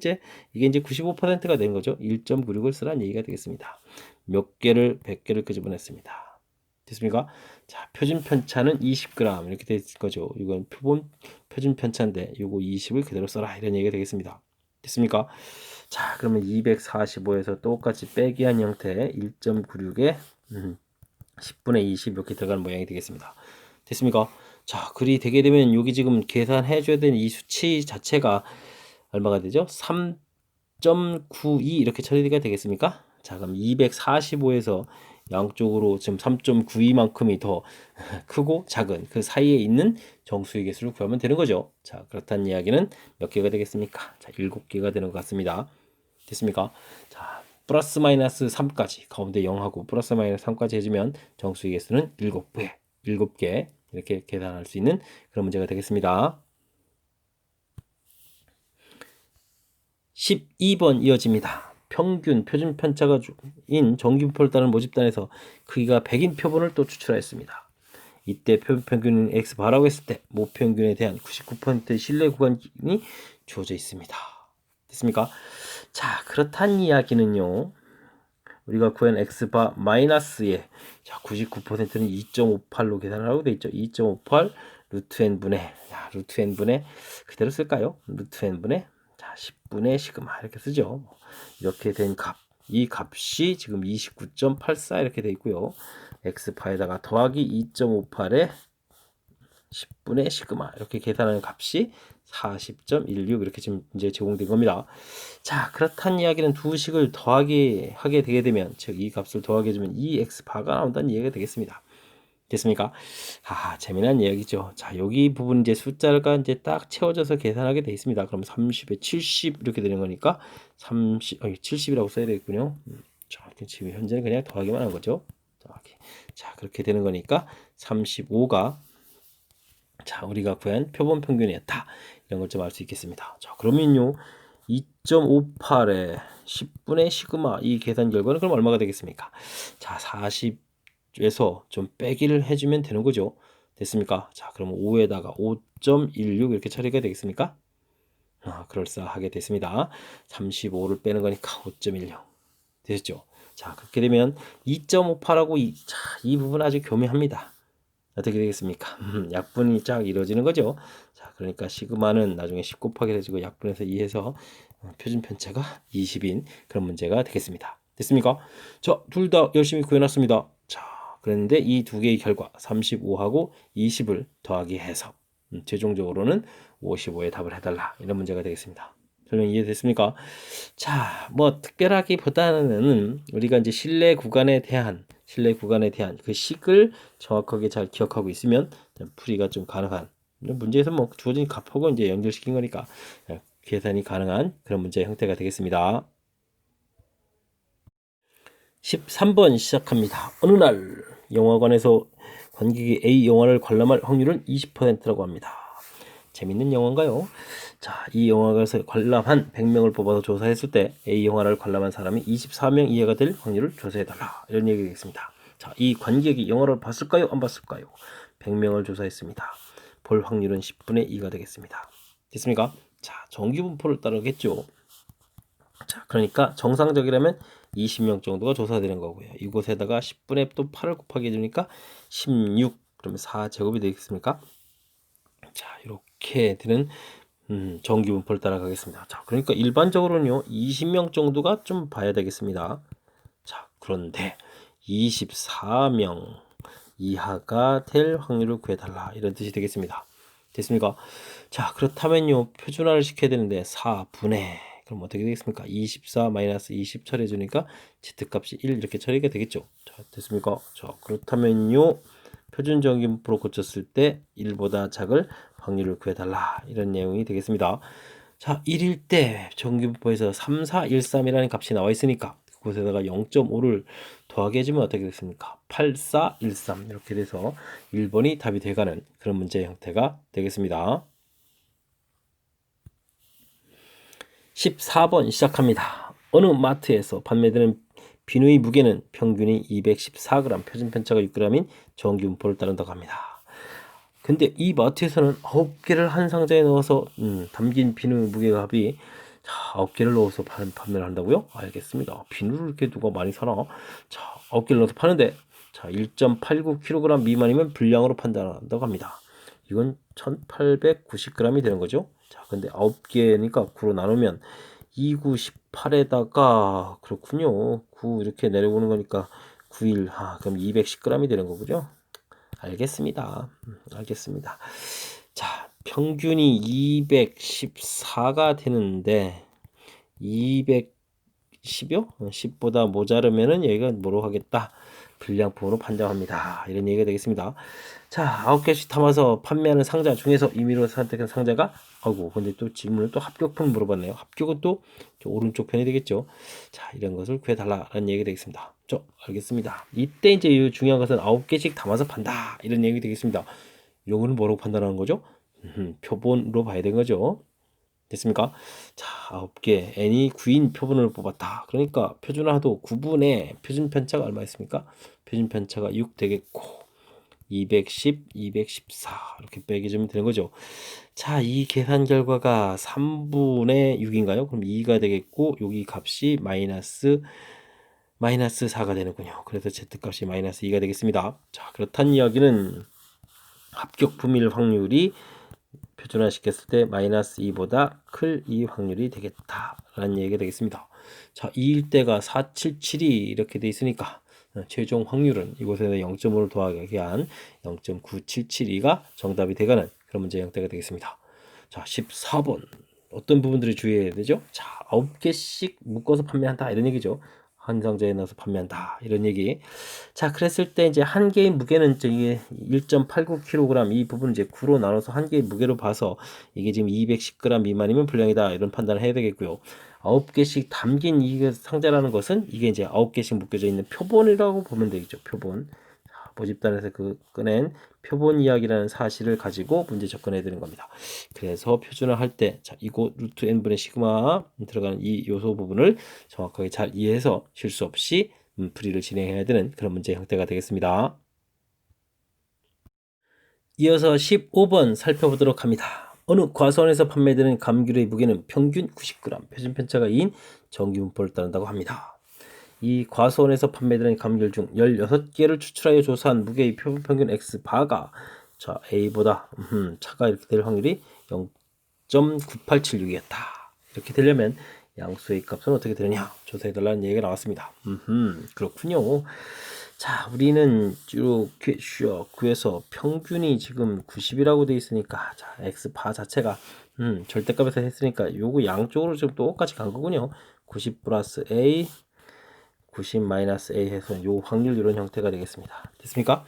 이게 이제 95%가 된 거죠. 1.96을 쓰라는 얘기가 되겠습니다. 몇 개를 100개를 끄집어냈습니다. 됐습니까? 자, 표준 편차는 20g 이렇게 될 거죠. 이건 표준 편차인데 요거 20을 그대로 써라 이런 얘기가 되겠습니다. 됐습니까? 자, 그러면 245에서 똑같이 빼기한 형태 1.96에 10분의 20 이렇게 들어가는 모양이 되겠습니다. 됐습니까? 자, 그리 되게 되면 여기 지금 계산해 줘야 되는 이 수치 자체가 얼마가 되죠? 3.92 이렇게 처리가 되겠습니까? 자, 그럼 245에서 양쪽으로 지금 3.92만큼이 더 크고 작은 그 사이에 있는 정수의 개수를 구하면 되는 거죠. 자, 그렇다는 이야기는 몇 개가 되겠습니까? 자, 7개가 되는 것 같습니다. 됐습니까? 자, 플러스 마이너스 3까지 가운데 0하고 플러스 마이너스 3까지 해주면 정수의 개수는 7개 이렇게 계산할 수 있는 그런 문제가 되겠습니다. 12번 이어집니다. 평균 표준 편차가인 전기분포를 따른 모집단에서 크기가 100인 표본을 또 추출하였습니다. 이때 표본 평균은 x바라고 했을 때 모평균에 대한 99%의 신뢰 구간이 주어져 있습니다. 됐습니까? 자, 그렇다는 이야기는요. 우리가 구한 x바 마이너스에 자, 99%는 2.58로 계산을 하고 돼 있죠. 2.58 루트 n분의 루트 n분의 그대로 쓸까요? 루트 n분의 자, 10분의 시그마 이렇게 쓰죠. 이렇게 된 값, 이 값이 지금 29.84 이렇게 돼 있고요. x파에다가 더하기 2.58에 10분의 시그마 이렇게 계산하는 값이 40.16 이렇게 지금 이제 제공된 겁니다. 자, 그렇다는 이야기는 두 식을 더하게 하게 되게 되면 즉 이 값을 더하게 해주면 이 x바가 나온다는 이야기가 되겠습니다. 됐습니까? 재미난 이야기죠. 자, 여기 부분 이제 숫자가 이제 딱 채워져서 계산하게 돼 있습니다. 그럼 30에 70 이렇게 되는 거니까 70이라고 써야 되겠군요. 자, 지금 현재는 그냥 더하기만 한 거죠. 자, 그렇게 되는 거니까 35가 자, 우리가 구한 표본 평균이었다. 이런 걸 좀 알 수 있겠습니다. 자, 그러면요. 2.58에 10분의 시그마 이 계산 결과는 그럼 얼마가 되겠습니까? 자, 40에서 좀 빼기를 해주면 되는 거죠. 됐습니까? 자, 그럼 5에다가 5.16 이렇게 처리가 되겠습니까? 그럴싸하게 됐습니다. 35를 빼는 거니까 5.10 되셨죠? 자, 그렇게 되면 2.58하고 이 부분 아주 교묘합니다. 어떻게 되겠습니까? 약분이 쫙 이루어지는 거죠. 자, 그러니까 시그마는 나중에 10 곱하기 해주고 약분해서 2해서 표준 편차가 20인 그런 문제가 되겠습니다. 됐습니까? 자, 둘 다 열심히 구해놨습니다. 자, 그랬는데 이 두 개의 결과 35하고 20을 더하기 해서 최종적으로는 55에 답을 해달라. 이런 문제가 되겠습니다. 설명 이해됐습니까? 자, 뭐 특별하기보다는 우리가 이제 실내 구간에 대한 그 식을 정확하게 잘 기억하고 있으면 풀이가 좀 가능한, 문제에서 뭐 주어진 값하고 이제 연결시킨 거니까 계산이 가능한 그런 문제의 형태가 되겠습니다. 13번 시작합니다. 어느 날 영화관에서 관객이 A 영화를 관람할 확률은 20%라고 합니다. 재밌는 영화인가요? 자, 이 영화관에서 관람한 100명을 뽑아서 조사했을 때 A 영화를 관람한 사람이 24명 이하가 될 확률을 조사해달라. 이런 얘기가 있습니다. 자, 이 관객이 영화를 봤을까요? 안 봤을까요? 100명을 조사했습니다. 볼 확률은 10분의 2가 되겠습니다. 됐습니까? 자, 정규분포를 따르겠죠. 자, 그러니까 정상적이라면 20명 정도가 조사되는 거고요. 이곳에다가 10분의 또 8을 곱하게 해주니까 16, 그러면 4제곱이 되겠습니까? 자, 이렇게 되는 정규분포를 따라가겠습니다. 자, 그러니까 일반적으로는요, 20명 정도가 좀 봐야 되겠습니다. 자, 그런데 24명 이하가 될 확률을 구해달라. 이런 뜻이 되겠습니다. 됐습니까? 자, 그렇다면요, 표준화를 시켜야 되는데 4분의, 그럼 어떻게 되겠습니까? 24 마이너스 20 처리해주니까 z값이 1 이렇게 처리가 되겠죠. 자, 됐습니까? 자, 그렇다면요, 표준 정규분포로 고쳤을 때 1보다 작을 확률을 구해달라. 이런 내용이 되겠습니다. 자, 1일 때 정규분포에서 3, 4, 1, 3이라는 값이 나와 있으니까 그곳에다가 0.5를 더하게 해주면 어떻게 되겠습니까? 8, 4, 1, 3 이렇게 돼서 1번이 답이 돼가는 그런 문제의 형태가 되겠습니다. 14번 시작합니다. 어느 마트에서 판매되는 비누의 무게는 평균이 214g, 표준 편차가 6g인 정규분포를 따른다고 합니다. 근데 이 마트에서는 9개를 한 상자에 넣어서 담긴 비누 무게값이 9개를 넣어서 판매를 한다고요? 알겠습니다. 비누를 이렇게 누가 많이 사나? 자, 9개를 넣어서 파는데 자, 1.89kg 미만이면 불량으로 판단한다고 합니다. 이건 1890g이 되는 거죠. 자, 근데 9개니까 9로 나누면 2, 9, 18에다가 그렇군요. 9 이렇게 내려오는 거니까 9일, 그럼 210g이 되는 거군요. 알겠습니다. 알겠습니다. 자, 평균이 214가 되는데 210요? 10보다 모자르면은 여기가 뭐로 하겠다? 불량품으로 판정합니다. 이런 얘기가 되겠습니다. 자, 9개씩 담아서 판매하는 상자 중에서 임의로 선택한 상자가, 근데 또 질문을 또 합격품 물어봤네요. 합격은 또 오른쪽 편이 되겠죠. 자, 이런 것을 구해달라는 얘기가 되겠습니다. 알겠습니다. 이때 이제 중요한 것은 9개씩 담아서 판다. 이런 얘기 되겠습니다. 요거는 뭐라고 판단하는 거죠? 표본으로 봐야 되는 거죠. 됐습니까? 자, 9개 n이 9인 표본을 뽑았다. 그러니까 표준화도 9분의 표준 편차가 얼마 있습니까? 표준 편차가 6 되겠고 210, 214 이렇게 빼기주면 되는 거죠. 자, 이 계산 결과가 3분의 6인가요? 그럼 2가 되겠고 여기 값이 마이너스 4가 되는군요. 그래서 z값이 마이너스 2가 되겠습니다. 자, 그렇다는 이야기는 합격 분밀 확률이 표준화 시켰을 때 마이너스 2보다 클 이 확률이 되겠다라는 얘기가 되겠습니다. 자, 2일 때가 477이 이렇게 돼 있으니까 최종 확률은 이곳에서 0.5를 더하게 한 0.9772가 정답이 되가는 그런 문제 형태가 되겠습니다. 자, 14번 어떤 부분들을 주의해야 되죠? 자, 9개씩 묶어서 판매한다 이런 얘기죠. 한 상자에 넣어서 판매한다 이런 얘기. 자, 그랬을 때 이제 한 개의 무게는 이게 1.89kg, 이 부분 이제 9로 나눠서 한 개의 무게로 봐서 이게 지금 210g 미만이면 불량이다 이런 판단을 해야 되겠고요. 9개씩 담긴 이 상자라는 것은 이게 이제 9개씩 묶여져 있는 표본이라고 보면 되겠죠. 표본. 모집단에서 꺼낸 표본 이야기라는 사실을 가지고 문제 접근해야 되는 겁니다. 그래서 표준화 할 때, 자, 이곳 루트 n분의 시그마 들어가는 이 요소 부분을 정확하게 잘 이해해서 실수 없이 풀이를 진행해야 되는 그런 문제 형태가 되겠습니다. 이어서 15번 살펴보도록 합니다. 어느 과수원에서 판매되는 감귤의 무게는 평균 90g, 표준 편차가 2인 정규분포를 따른다고 합니다. 이 과수원에서 판매되는 감귤 중 16개를 추출하여 조사한 무게의 표본 평균 X바가 자, A보다 차가 이렇게 될 확률이 0.9876이었다. 이렇게 되려면 양수의 값은 어떻게 되느냐 조사해달라는 얘기가 나왔습니다. 그렇군요. 자, 우리는 이렇게 슉 구해서 평균이 지금 90이라고 돼 있으니까, 자, x바 자체가 절대값에서 했으니까 요거 양쪽으로 지금 똑같이 간 거군요. 90 플러스 a, 90 마이너스 a 해서 요 확률 이런 형태가 되겠습니다. 됐습니까?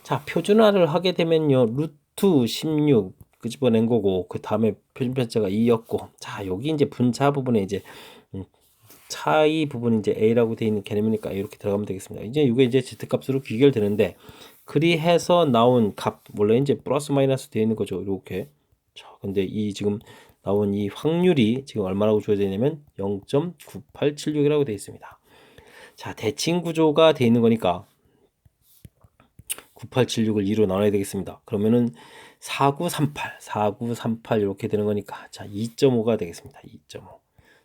자, 표준화를 하게 되면요, 루트 16 끄집어낸 거고, 그 다음에 표준편차가 2였고, 자, 여기 이제 분차 부분에 이제 차이 부분이 이제 a라고 되어 있는 개념이니까 이렇게 들어가면 되겠습니다. 이제 이게 이제 z값으로 귀결되는데, 그리해서 나온 값 원래 이제 플러스 마이너스 되어 있는 거죠. 이렇게. 자, 근데 이 지금 나온 이 확률이 지금 얼마라고 주어져 있냐면 0.9876이라고 되어 있습니다. 자, 대칭 구조가 되어 있는 거니까 9876을 2로 나눠야 되겠습니다. 그러면은 4938 이렇게 되는 거니까 자, 2.5가 되겠습니다. 2.5.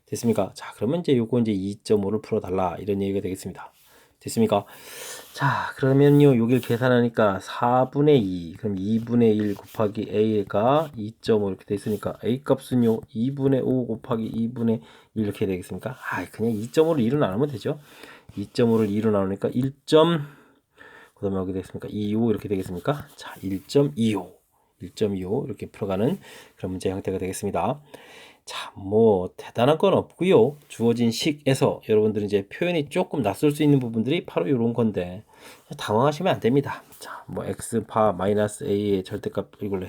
됐습니까? 자, 그러면 이제 요거 이제 2.5를 풀어달라 이런 얘기가 되겠습니다. 됐습니까? 자, 그러면요, 여기를 계산하니까 4분의 2, 그럼 2분의 1 곱하기 a가 2.5 이렇게 돼 있으니까 a 값은요, 2분의 5 곱하기 2분의 1 이렇게 되겠습니까? 아, 그냥 2.5를 2로 나누면 되죠. 2.5를 2로 나누니까 1. 그 다음에 여기 되겠습니까? 25 이렇게 되겠습니까? 자, 1.25 이렇게 풀어가는 그런 문제 형태가 되겠습니다. 자, 뭐 대단한 건 없고요. 주어진 식에서 여러분들은 이제 표현이 조금 낯설 수 있는 부분들이 바로 이런 건데 당황하시면 안 됩니다. 자, 뭐 x바 마이너스 a의 절대값 이걸로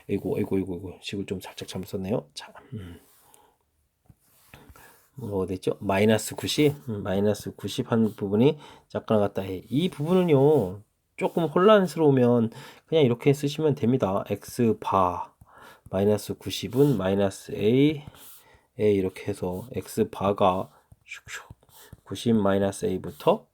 이고 식을 좀 살짝 잘못 썼네요. 자, 뭐 됐죠? 마이너스 90 한 부분이 작가 나갔다 해. 이 부분은요 조금 혼란스러우면 그냥 이렇게 쓰시면 됩니다. x바 마이너스 90은 마이너스 a 이렇게 해서 x바가 90 마이너스 a부터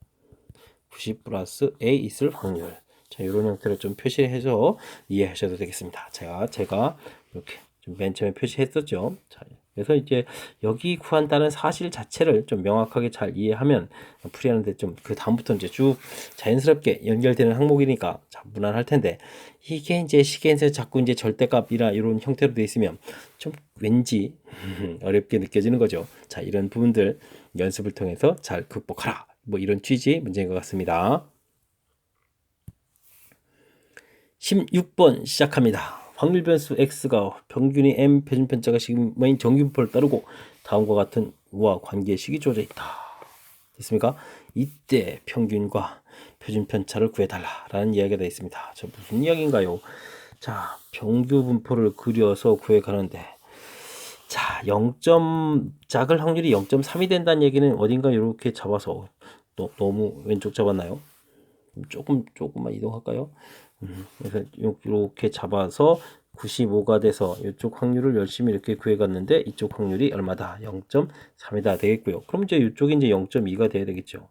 90 플러스 a 있을 확률. 자, 이런 형태로 좀 표시해서 이해하셔도 되겠습니다. 제가 이렇게 좀 맨 처음에 표시했었죠. 자, 그래서 이제 여기 구한다는 사실 자체를 좀 명확하게 잘 이해하면 풀이하는데 좀 그 다음부터 이제 쭉 자연스럽게 연결되는 항목이니까 자, 무난할 텐데 이게 이제 식에서 자꾸 이제 절대값이나 이런 형태로 되어 있으면 좀 왠지 어렵게 느껴지는 거죠. 자, 이런 부분들 연습을 통해서 잘 극복하라. 뭐 이런 취지의 문제인 것 같습니다. 16번 시작합니다. 확률 변수 x가 평균이 m 표준편차가 시그마인 정규분포를 따르고 다음과 같은 우와 관계식이 주어져 있다. 됐습니까? 이때 평균과 표준편차를 구해달라라는 이야기가 되어 있습니다. 저 무슨 이야기인가요? 자, 정규분포를 그려서 구해가는데 자, 0점 작을 확률이 0.3이 된다는 얘기는 어딘가 이렇게 잡아서 너무 왼쪽 잡았나요? 조금만 이동할까요? 그래서 이렇게 잡아서 95가 돼서 이쪽 확률을 열심히 이렇게 구해갔는데 이쪽 확률이 얼마다? 0.3이다 되겠고요. 그럼 이제 이쪽이 이제 0.2가 돼야 되겠죠.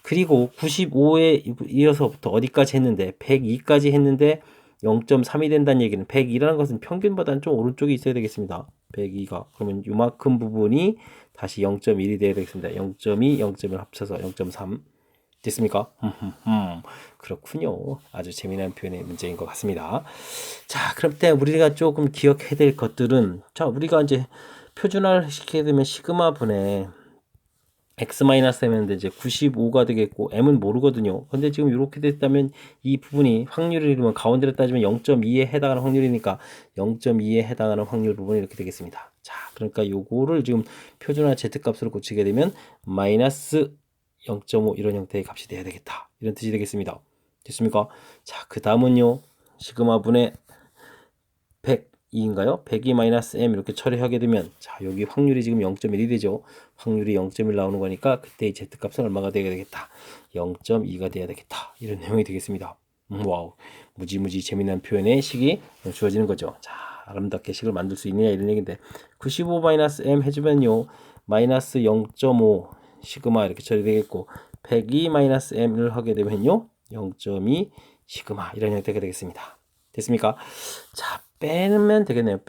그리고 95에 이어서부터 어디까지 했는데 102까지 했는데 0.3이 된다는 얘기는 102라는 것은 평균보다는 좀 오른쪽에 있어야 되겠습니다. 102가 그러면 이만큼 부분이 다시 0.1이 돼야 되겠습니다. 0.2, 0.1 합쳐서 0.3 됐습니까? 그렇군요. 아주 재미난 표현의 문제인 것 같습니다. 자, 그럼 때 우리가 조금 기억해야 될 것들은 자, 우리가 이제 표준화를 시키게 되면 시그마 분의 x-m인데 이제 95가 되겠고 m은 모르거든요. 근데 지금 이렇게 됐다면 이 부분이 확률을 이루면 가운데로 따지면 0.2에 해당하는 확률이니까 0.2에 해당하는 확률 부분이 이렇게 되겠습니다. 자, 그러니까 요거를 지금 표준화 z값으로 고치게 되면 마이너스 0.5 이런 형태의 값이 돼야 되겠다. 이런 뜻이 되겠습니다. 됐습니까? 자, 그 다음은요. 시그마 분의 102인가요? 102 마이너스 m 이렇게 처리하게 되면 자, 여기 확률이 지금 0.1이 되죠. 확률이 0.1 나오는 거니까 그때 이 z값은 얼마가 돼야 되겠다. 0.2가 돼야 되겠다. 이런 내용이 되겠습니다. 와우. 무지무지 재미난 표현의 식이 주어지는 거죠. 자, 아름답게 식을 만들 수 있느냐 이런 얘기인데 95 마이너스 m 해주면요. 마이너스 0.5 시그마 이렇게 처리되겠고 102 마이너스 m을 하게 되면요 0.2 시그마 이런 형태가 되겠습니다. 됐습니까? 자, 빼면 되겠네요.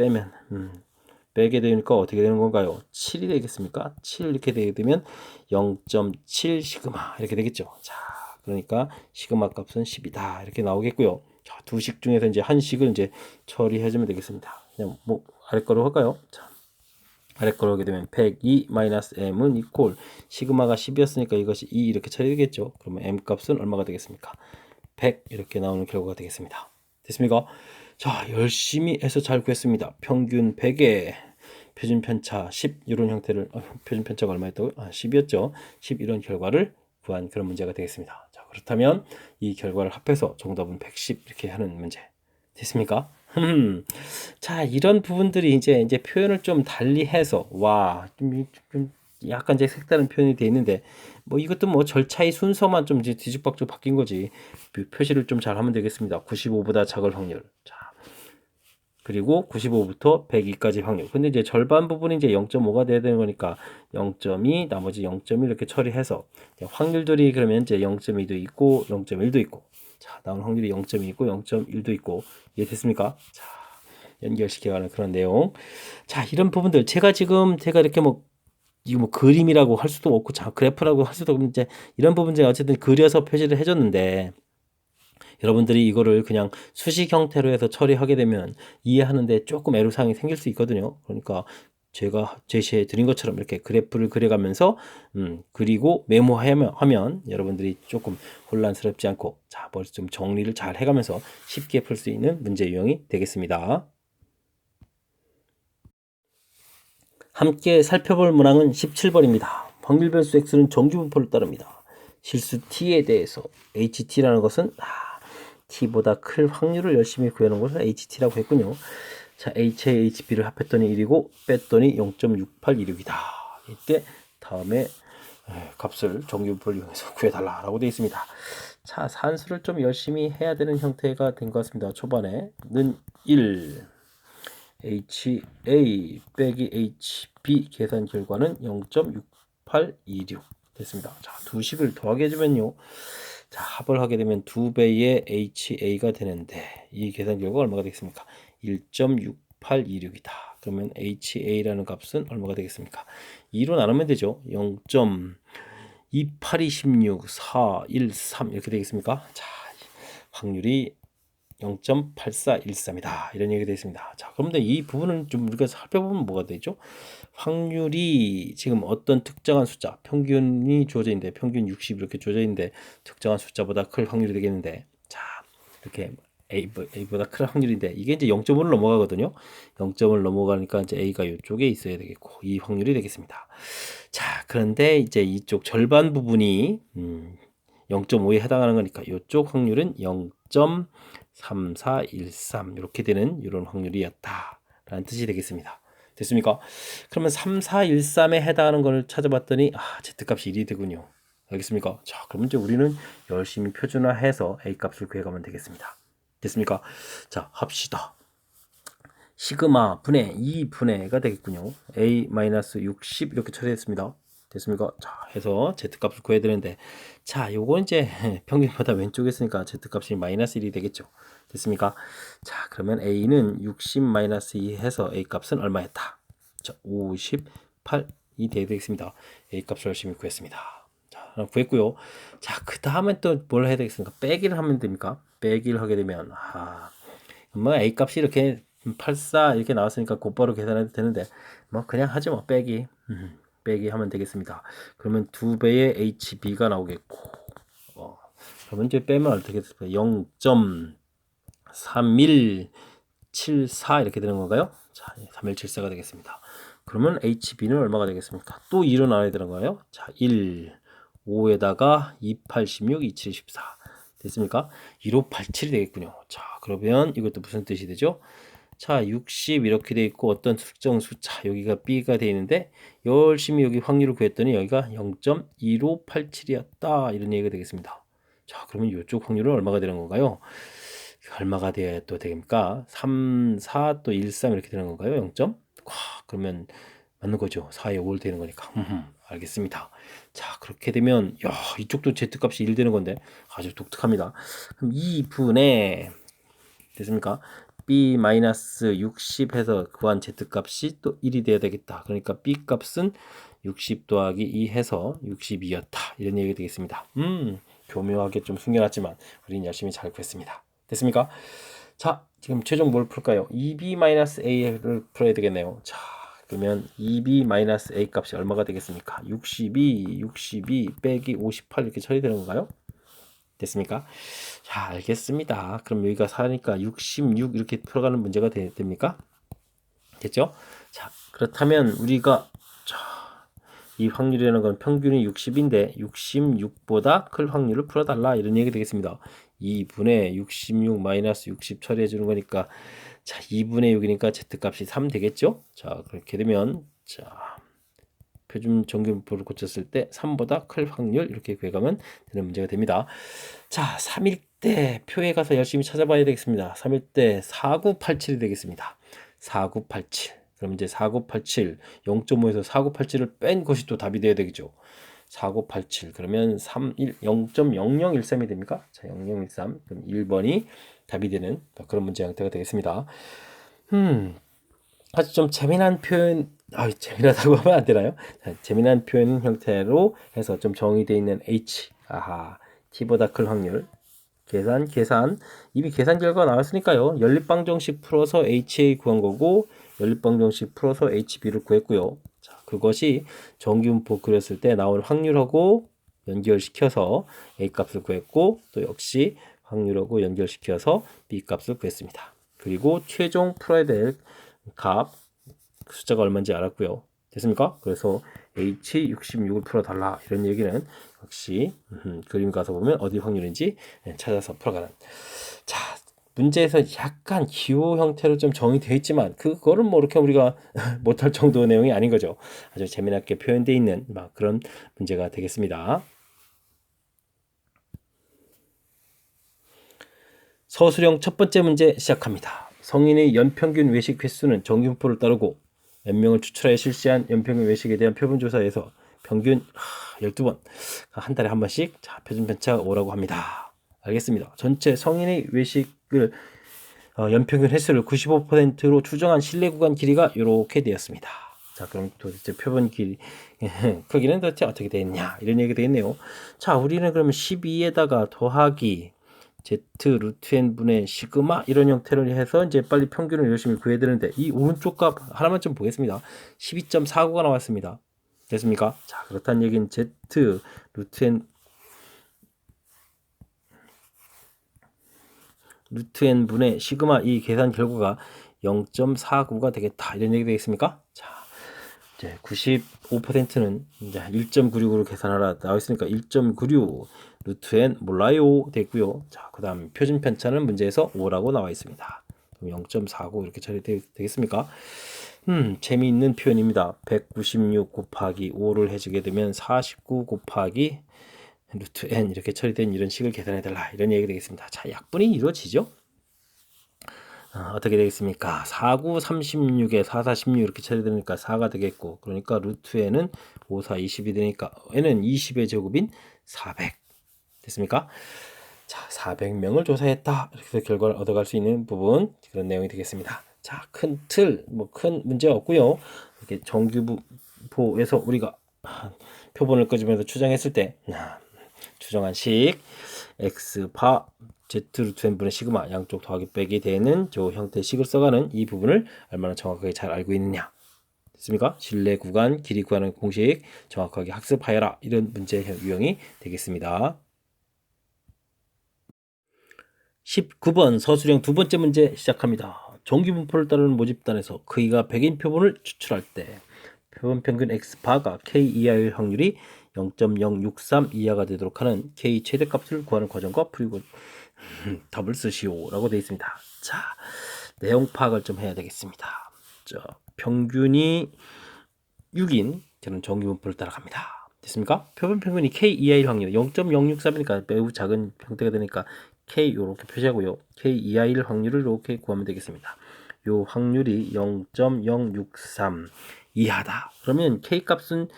빼게 되니까 어떻게 되는 건가요? 7이 되겠습니까? 7 이렇게 되게 되면 0.7 시그마 이렇게 되겠죠. 자, 그러니까 시그마 값은 10이다 이렇게 나오겠고요. 자, 두 식 중에서 이제 한 식을 이제 처리해주면 되겠습니다. 그냥 뭐 아래 거로 할까요? 자, 아래 걸 하게 되면 102 마이너스 m은 이퀄 시그마가 10이었으니까 이것이 2 이렇게 처리되겠죠. 그러면 m 값은 얼마가 되겠습니까? 100 이렇게 나오는 결과가 되겠습니다. 됐습니까? 자, 열심히 해서 잘 구했습니다. 평균 100에 표준 편차 10 이런 형태를 표준 편차가 얼마였다고요? 10이었죠. 10 이런 결과를 구한 그런 문제가 되겠습니다. 자, 그렇다면 이 결과를 합해서 정답은 110 이렇게 하는 문제 됐습니까? 자, 이런 부분들이 이제 표현을 좀 달리 해서 좀 약간 이제 색다른 표현이 돼 있는데 뭐 이것도 뭐 절차의 순서만 좀 이제 뒤죽박죽 바뀐 거지. 표시를 좀 잘 하면 되겠습니다. 95보다 작을 확률. 자, 그리고 95부터 102까지 확률. 근데 이제 절반 부분이 이제 0.5가 돼야 되는 거니까 0.2, 나머지 0.1 이렇게 처리해서 확률들이 그러면 이제 0.2도 있고 0.1도 있고. 자, 나온 확률이 0.2 있고 0.1도 있고. 이해됐습니까? 자, 연결시켜가는 그런 내용. 자, 이런 부분들 제가 이렇게 뭐 이거 뭐 그림이라고 할 수도 없고 자 그래프라고 할 수도 없고 이제 이런 부분 제가 어쨌든 그려서 표시를 해줬는데 여러분들이 이거를 그냥 수식 형태로 해서 처리하게 되면 이해하는데 조금 애로사항이 생길 수 있거든요. 그러니까 제가 제시해 드린 것처럼 이렇게 그래프를 그려가면서 그리고 메모하면 여러분들이 조금 혼란스럽지 않고 자, 뭘 좀 정리를 잘 해가면서 쉽게 풀 수 있는 문제 유형이 되겠습니다. 함께 살펴볼 문항은 17번입니다. 확률변수 x는 정규분포를 따릅니다. 실수 t에 대해서 ht라는 것은 t보다 클 확률을 열심히 구해놓은 것을 ht라고 했군요. 자, h에 hb를 합했더니 1이고 뺐더니 0.6816이다. 이때 다음에 값을 정규분포를 이용해서 구해달라라고 되어 있습니다. 자, 산수를 좀 열심히 해야 되는 형태가 된 것 같습니다. 초반에는 1 HA 빼기 HB 계산 결과는 0.6826 됐습니다. 자, 두 식을 더하게 해주면요. 자, 합을 하게 되면 2배의 HA가 되는데 이 계산 결과가 얼마가 되겠습니까? 1.6826이다. 그러면 HA라는 값은 얼마가 되겠습니까? 2로 나누면 되죠. 0.2826, 413 이렇게 되겠습니까? 자, 확률이 0.8413이다. 이런 얘기가 되어 있습니다. 자, 그런데 이 부분은 좀 우리가 살펴보면 뭐가 되죠? 확률이 지금 어떤 특정한 숫자, 평균이 주어져 있는데, 평균 60 이렇게 주어져 있는데, 특정한 숫자보다 클 확률이 되겠는데, 자, 이렇게 A보다 클 확률인데, 이게 이제 0.5를 넘어가거든요. 0.5를 넘어가니까 이제 A가 이쪽에 있어야 되겠고, 이 확률이 되겠습니다. 자, 그런데 이제 이쪽 절반 부분이 0.5에 해당하는 거니까 이쪽 확률은 0.3413 이렇게 되는 이런 확률이었다라는 뜻이 되겠습니다. 됐습니까? 그러면 3413에 해당하는 걸 찾아봤더니 Z값이 1이 되군요. 알겠습니까? 자, 그러면 이제 우리는 열심히 표준화해서 A값을 구해가면 되겠습니다. 됐습니까? 자, 합시다. 시그마 분의 2분의가 되겠군요. A-60 이렇게 처리했습니다. 됐습니까? 자, 해서 Z값을 구해야 되는데 자, 요거 이제 평균보다 왼쪽에 있으니까 Z값이 마이너스 1이 되겠죠. 됐습니까? 자, 그러면 A는 60 마이너스 2 해서 A값은 얼마였다? 자, 58이 되겠습니다. A값을 열심히 구했습니다. 자, 구했고요. 자, 그 다음에 또 뭘 해야 되겠습니까? 빼기를 하면 됩니까? 빼기를 하게 되면 뭐 A값이 이렇게 84 이렇게 나왔으니까 곧바로 계산해도 되는데 뭐 그냥 하지 뭐 빼기 빼기 하면 되겠습니다. 그러면 2배의 HB가 나오겠고 그러면 이제 빼면 어떻게 될까요? 0.3174 이렇게 되는 건가요? 자, 3174가 되겠습니다. 그러면 HB는 얼마가 되겠습니까? 또 2로 나눠야 되는 거예요. 자, 1 5에다가 2, 8, 16, 2, 7, 14 됐습니까? 1587이 되겠군요. 자, 그러면 이것도 무슨 뜻이 되죠? 자, 60 이렇게 돼 있고 어떤 특정 숫자 여기가 B가 돼 있는데 열심히 여기 확률을 구했더니 여기가 0.1587이었다 이런 얘기가 되겠습니다. 자, 그러면 이쪽 확률은 얼마가 되는 건가요? 얼마가 돼야 또 됩니까? 3, 4, 또 1, 3 이렇게 되는 건가요? 0점? 그러면 맞는 거죠. 4에 5를 되는 거니까. 알겠습니다. 자, 그렇게 되면 이쪽도 Z값이 1 되는 건데 아주 독특합니다. 그럼 2분의 됐습니까? B-60 해서 구한 Z값이 또 1이 돼야 되겠다. 그러니까 B값은 60 더하기 2 해서 62였다. 이런 얘기가 되겠습니다. 교묘하게 좀 숨겨놨지만 우리는 열심히 잘 구했습니다. 됐습니까? 자, 지금 최종 뭘 풀까요? 2B-A를 풀어야 되겠네요. 자, 그러면 2b-a 값이 얼마가 되겠습니까? 62 빼기 58 이렇게 처리되는 건가요? 됐습니까? 자, 알겠습니다. 그럼 여기가 4니까 66 이렇게 풀어가는 문제가 됩니까? 됐죠? 자, 그렇다면 우리가 이 확률이라는 건 평균이 60인데 66보다 클 확률을 풀어달라 이런 얘기 되겠습니다. 2분의 66 마이너스 60 처리해 주는 거니까 자 2분의 6이니까 z값이 3 되겠죠? 자 그렇게 되면 자 표준 정규분포를 고쳤을 때 3보다 클 확률 이렇게 구해가면 되는 문제가 됩니다. 자 3일 때 표에 가서 열심히 찾아봐야 되겠습니다. 3일 때 4987이 되겠습니다. 4987 그럼 이제 4987 0.5에서 4987을 뺀 것이 또 답이 돼야 되겠죠. 4987 그러면 0.0013이 됩니까? 자 0013 그럼 1번이 답이 되는 그런 문제 형태가 되겠습니다. 아주 좀 재미난 표현, 재미나다고 하면 안 되나요? 자, 재미난 표현 형태로 해서 좀 정의되어 있는 H, T보다 클 확률, 계산. 이미 계산 결과가 나왔으니까요. 연립방정식 풀어서 HA 구한 거고, 연립방정식 풀어서 HB를 구했고요. 자, 그것이 정규분포 그렸을 때 나온 확률하고 연결시켜서 A 값을 구했고, 또 역시 확률하고 연결시켜서 B 값을 구했습니다. 그리고 최종 풀어야 될 값 숫자가 얼마인지 알았고요. 됐습니까? 그래서 H66을 풀어달라 이런 얘기는 역시 그림 가서 보면 어디 확률인지 찾아서 풀어가는. 자 문제에서 약간 기호 형태로 좀 정의되어 있지만 그거를 뭐 이렇게 우리가 못할 정도의 내용이 아닌 거죠. 아주 재미나게 표현되어 있는 막 그런 문제가 되겠습니다. 서술형 첫 번째 문제 시작합니다. 성인의 연평균 외식 횟수는 정규분포를 따르고 몇 명을 추출하여 실시한 연평균 외식에 대한 표본조사에서 평균 12번 한 달에 한 번씩 자 표준 편차가 5라고 합니다. 알겠습니다. 전체 성인의 외식을 연평균 횟수를 95%로 추정한 신뢰 구간 길이가 이렇게 되었습니다. 자 그럼 도대체 표본 길이 크기는 도대체 어떻게 되겠냐 이런 얘기 되겠네요. 자 우리는 그러면 12에다가 더하기 Z 루트 n 분의 시그마 이런 형태로 해서 이제 빨리 평균을 열심히 구해야 되는데 이 오른쪽 값 하나만 좀 보겠습니다. 12.49가 나왔습니다. 됐습니까? 자 그렇다는 얘기는 Z 루트 n 분의 시그마 이 계산 결과가 0.49가 되겠다 이런 얘기 되겠습니까? 자 이제 95%는 이제 1.96으로 계산하라 나와 있으니까 1.96 루트 n 몰라요 됐고요. 자, 그다음 표준 편차는 문제에서 5라고 나와 있습니다. 그럼 0.49 이렇게 처리되겠습니까? 재미있는 표현입니다. 196 곱하기 5를 해주게 되면 49 곱하기 루트 n 이렇게 처리된 이런 식을 계산해달라 이런 얘기가 되겠습니다. 자, 약분이 이루어지죠? 어떻게 되겠습니까? 49, 36에 4, 4, 16 이렇게 처리되니까 4가 되겠고 그러니까 루트 n은 5, 4, 20이 되니까 n은 20의 제곱인 400 됐습니까? 자 400명을 조사했다 이렇게 해서 결과를 얻어갈 수 있는 부분 그런 내용이 되겠습니다. 자 큰 틀 뭐 큰 문제 없고요. 이렇게 정규분포에서 우리가 표본을 끄집어서 추정했을 때 추정한 식 x파 z 루트 n분의 시그마 양쪽 더하기 빼기 되는 저 형태의 식을 써가는 이 부분을 얼마나 정확하게 잘 알고 있느냐 됐습니까? 신뢰 구간, 길이 구하는 공식 정확하게 학습하여라 이런 문제 유형이 되겠습니다. 19번 서술형 두 번째 문제 시작합니다. 정규분포를 따르는 모집단에서 크기가 100인 표본을 추출할 때 표본 평균 x바가 k 이하일 확률이 0.063 이하가 되도록 하는 k 최대값을 구하는 과정과 풀이고 답을 쓰시오 라고 되어 있습니다. 자 내용 파악을 좀 해야 되겠습니다. 평균이 6인 저는 정규분포를 따라갑니다. 됐습니까? 표본 평균이 k 이하일 확률 0.063이니까 매우 작은 형태가 되니까 k 이렇게 표시하고요. k 이하일 확률을 이렇게 구하면 되겠습니다. 요 확률이 0.063 이하다. 그러면 k 값은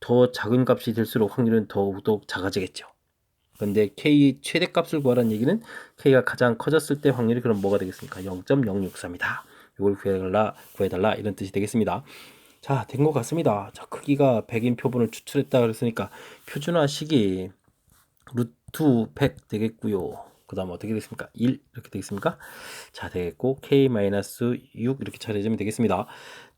더 작은 값이 될수록 확률은 더욱더 작아지겠죠. 근데 k 최대값을 구하라는 얘기는 k가 가장 커졌을 때 확률이 그럼 뭐가 되겠습니까? 0.063이다. 이걸 구해달라 이런 뜻이 되겠습니다. 자, 된 것 같습니다. 자, 크기가 100인 표본을 추출했다 그랬으니까 표준화식이 루트 100 되겠고요. 그 다음 어떻게 되겠습니까? 1 이렇게 되겠습니까? 자 되겠고 k-6 이렇게 처리해주면 되겠습니다.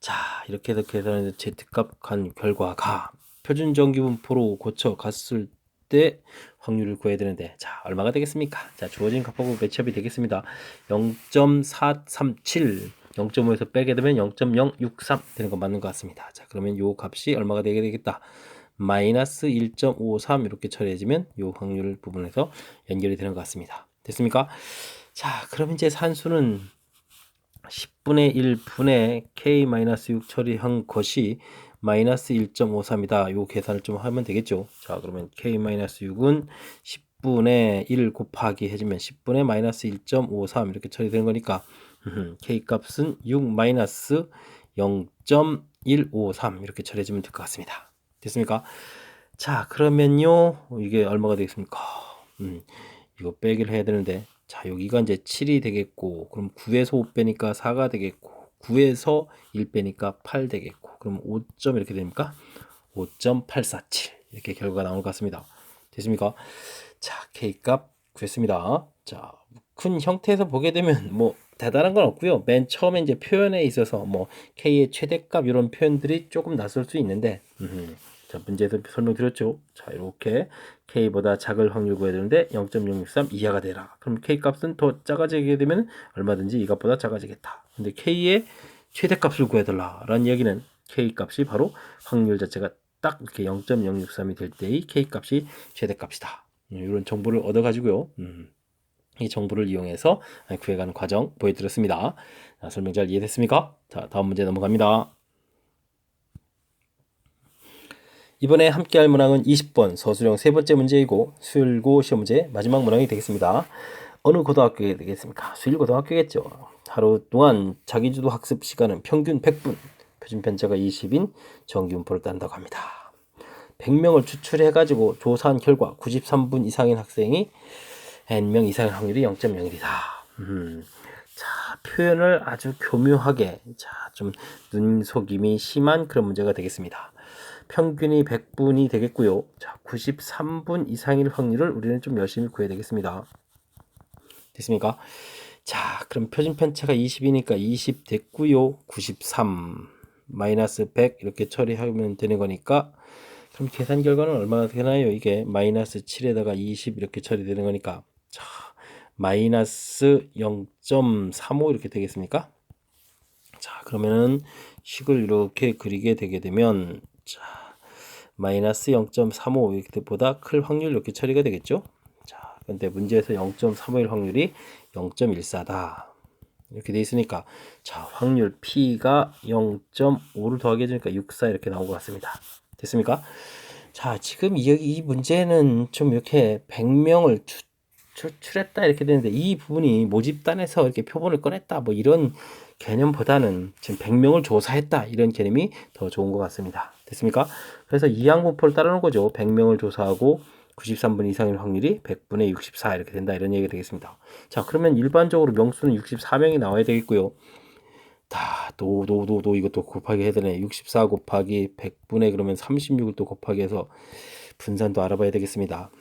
자, 이렇게 해서 계산해서 Z값 간 결과가 표준 정규분포로 고쳐갔을 때 확률을 구해야 되는데, 자, 얼마가 되겠습니까? 자, 주어진 값하고 매치업이 되겠습니다. 0.437, 0.5에서 빼게 되면 0.063 되는 거 맞는 것 같습니다. 자, 그러면 요 값이 얼마가 되게 되겠다? 마이너스 1.53 이렇게 처리해지면 요 확률 부분에서 연결이 되는 것 같습니다. 됐습니까? 자, 그럼 이제 산수는 10분의 1분의 k-6 처리한 것이 마이너스 1.53이다. 요 계산을 좀 하면 되겠죠. 자, 그러면 k-6은 10분의 1 곱하기 해주면 10분의 마이너스 1.53 이렇게 처리되는 거니까 k 값은 6 마이너스 0.153 이렇게 처리해주면 될 것 같습니다. 됐습니까? 자, 그러면요 이게 얼마가 되겠습니까? 이거 빼기를 해야 되는데, 자, 여기가 이제 7이 되겠고, 그럼 9에서 5 빼니까 4가 되겠고, 9에서 1 빼니까 8 되겠고, 그럼 5점 이렇게 됩니까? 5.847 이렇게 결과가 나올 것 같습니다. 됐습니까? 자, K값 구했습니다. 자, 큰 형태에서 보게 되면 뭐 대단한 건 없고요. 맨 처음에 이제 표현에 있어서 뭐 K의 최대값 이런 표현들이 조금 낯설 수 있는데, 자, 문제에서 설명드렸죠. 자, 이렇게 K보다 작을 확률 구해야 되는데 0.063 이하가 되라. 그럼 K 값은 더 작아지게 되면 얼마든지 이 값보다 작아지겠다. 근데 K의 최대값을 구해달라 라는 이야기는 K 값이 바로 확률 자체가 딱 이렇게 0.063이 될 때의 K 값이 최대값이다. 이런 정보를 얻어 가지고요. 이 정보를 이용해서 구해가는 과정 보여드렸습니다. 자, 설명 잘 이해됐습니까? 자, 다음 문제 넘어갑니다. 이번에 함께할 문항은 20번 서술형 세 번째 문제이고 수일고 시험 문제 마지막 문항이 되겠습니다. 어느 고등학교에 되겠습니까? 수일고등학교겠죠. 하루 동안 자기주도 학습 시간은 평균 100분, 표준 편차가 20인 정기분포를 따른다고 합니다. 100명을 추출해가지고 조사한 결과 93분 이상인 학생이 n명 이상의 확률이 0.01이다. 자, 표현을 아주 교묘하게, 자, 좀 눈속임이 심한 그런 문제가 되겠습니다. 평균이 100분이 되겠고요. 자, 93분 이상일 확률을 우리는 좀 열심히 구해야 되겠습니다. 됐습니까? 자, 그럼 표준 편차가 20이니까 20 됐고요. 93 마이너스 100 이렇게 처리하면 되는 거니까, 그럼 계산 결과는 얼마나 되나요? 이게 마이너스 7에다가 20 이렇게 처리되는 거니까, 자, 마이너스 0.35 이렇게 되겠습니까? 자, 그러면은 식을 이렇게 그리게 되게 되면, 자, 마이너스 0.35 이렇게보다 클 확률 이렇게 처리가 되겠죠? 자, 근데 문제에서 0.35일 확률이 0.14다. 이렇게 돼 있으니까, 자, 확률 P가 0.5를 더하게 해주니까 64 이렇게 나온 것 같습니다. 됐습니까? 자, 지금 이 문제는 좀 이렇게 100명을 추출했다 이렇게 되는데, 이 부분이 모집단에서 이렇게 표본을 꺼냈다 뭐 이런 개념보다는 지금 100명을 조사했다 이런 개념이 더 좋은 것 같습니다. 됐습니까? 그래서 이항분포를 따르는 거죠. 100명을 조사하고 93분 이상일 확률이 100분의 64 이렇게 된다 이런 얘기가 되겠습니다. 자, 그러면 일반적으로 명수는 64명이 나와야 되겠고요. 이것도 곱하기 해야 되네. 64 곱하기 100분의 그러면 36을 또 곱하기 해서 분산도 알아봐야 되겠습니다.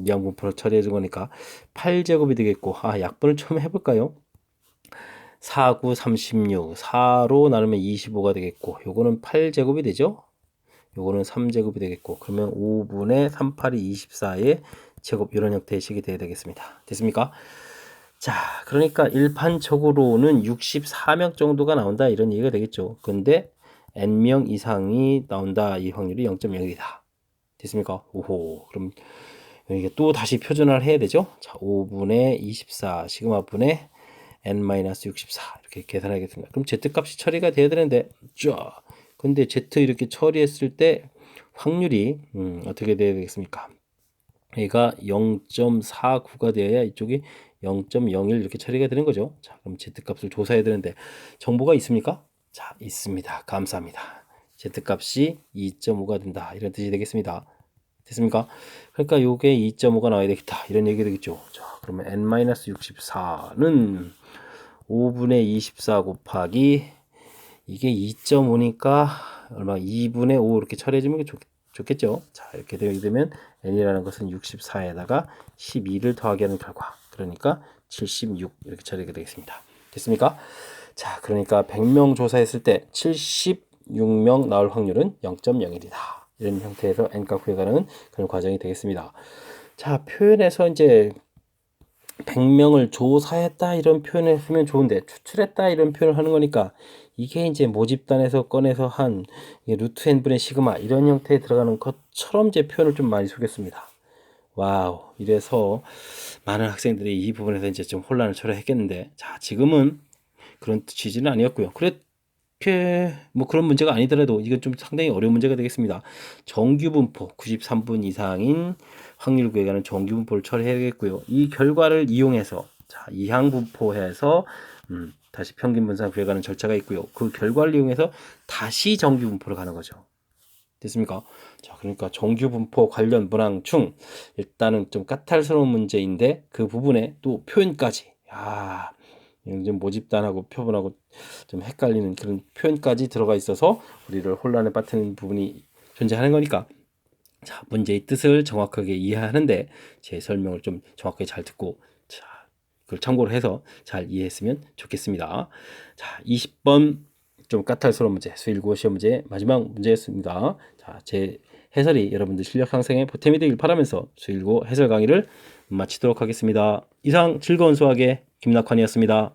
이항분포를 처리해 준 거니까 8제곱이 되겠고, 약분을 처음 해볼까요? 4, 9, 36, 4로 나누면 25가 되겠고, 요거는 8제곱이 되죠? 요거는 3제곱이 되겠고, 그러면 5분의 3, 8이 24의 제곱, 이런 형태의 식이 되어야 되겠습니다. 됐습니까? 자, 그러니까 일반적으로는 64명 정도가 나온다 이런 얘기가 되겠죠. 근데 n명 이상이 나온다 이 확률이 0.0이다. 됐습니까? 오호. 그럼 이게 또 다시 표준화를 해야 되죠. 자, 5분의 24 시그마분의 n-64 이렇게 계산하겠습니다. 그럼 z값이 처리가 돼야 되는데, 쫙. 근데 z 이렇게 처리했을 때 확률이 어떻게 돼야 되겠습니까? 얘가 0.49가 되어야 이쪽이 0.01 이렇게 처리가 되는 거죠. 자, 그럼 z값을 조사해야 되는데 정보가 있습니까? 자, 있습니다. 감사합니다. z값이 2.5가 된다. 이런 뜻이 되겠습니다. 됐습니까? 그러니까 요게 2.5가 나와야 되겠다. 이런 얘기가 되겠죠. 자, 그러면 n-64는 5분의 24 곱하기 이게 2.5니까 얼마 2분의 5 이렇게 처리해주면 좋겠죠. 자, 이렇게 되면 n이라는 것은 64에다가 12를 더하게 하는 결과, 그러니까 76 이렇게 처리가 되겠습니다. 됐습니까? 자, 그러니까 100명 조사했을 때 76명 나올 확률은 0.01이다. 이런 형태에서 n값 구해가는 그런 과정이 되겠습니다. 자, 표현에서 이제 100명을 조사했다 이런 표현을 쓰면 좋은데 추출했다 이런 표현을 하는 거니까 이게 이제 모집단에서 꺼내서 한 루트 n분의 시그마 이런 형태에 들어가는 것처럼 이제 표현을 좀 많이 쓰겠습니다. 와우, 이래서 많은 학생들이 이 부분에서 이제 좀 혼란을 초래했겠는데, 자, 지금은 그런 취지는 아니었고요. 그렇게 뭐 그런 문제가 아니더라도 이건 좀 상당히 어려운 문제가 되겠습니다. 정규분포 93분 이상인 확률 구해가는 정규분포를 처리해야겠고요. 이 결과를 이용해서 자, 이항분포해서 다시 평균분산 구해가는 절차가 있고요. 그 결과를 이용해서 다시 정규분포를 가는 거죠. 됐습니까? 자, 그러니까 정규분포 관련 문항충 일단은 좀 까탈스러운 문제인데 그 부분에 또 표현까지 좀 모집단하고 표본하고 좀 헷갈리는 그런 표현까지 들어가 있어서 우리를 혼란에 빠뜨리는 부분이 존재하는 거니까 자, 문제의 뜻을 정확하게 이해하는데 제 설명을 좀 정확하게 잘 듣고 자, 그걸 참고를 해서 잘 이해했으면 좋겠습니다. 자, 20번 좀 까탈스러운 문제, 수일고 시험 문제 마지막 문제였습니다. 자, 제 해설이 여러분들 실력 상승에 보탬이 되길 바라면서 수일고 해설 강의를 마치도록 하겠습니다. 이상 즐거운 수학의 김낙환이었습니다.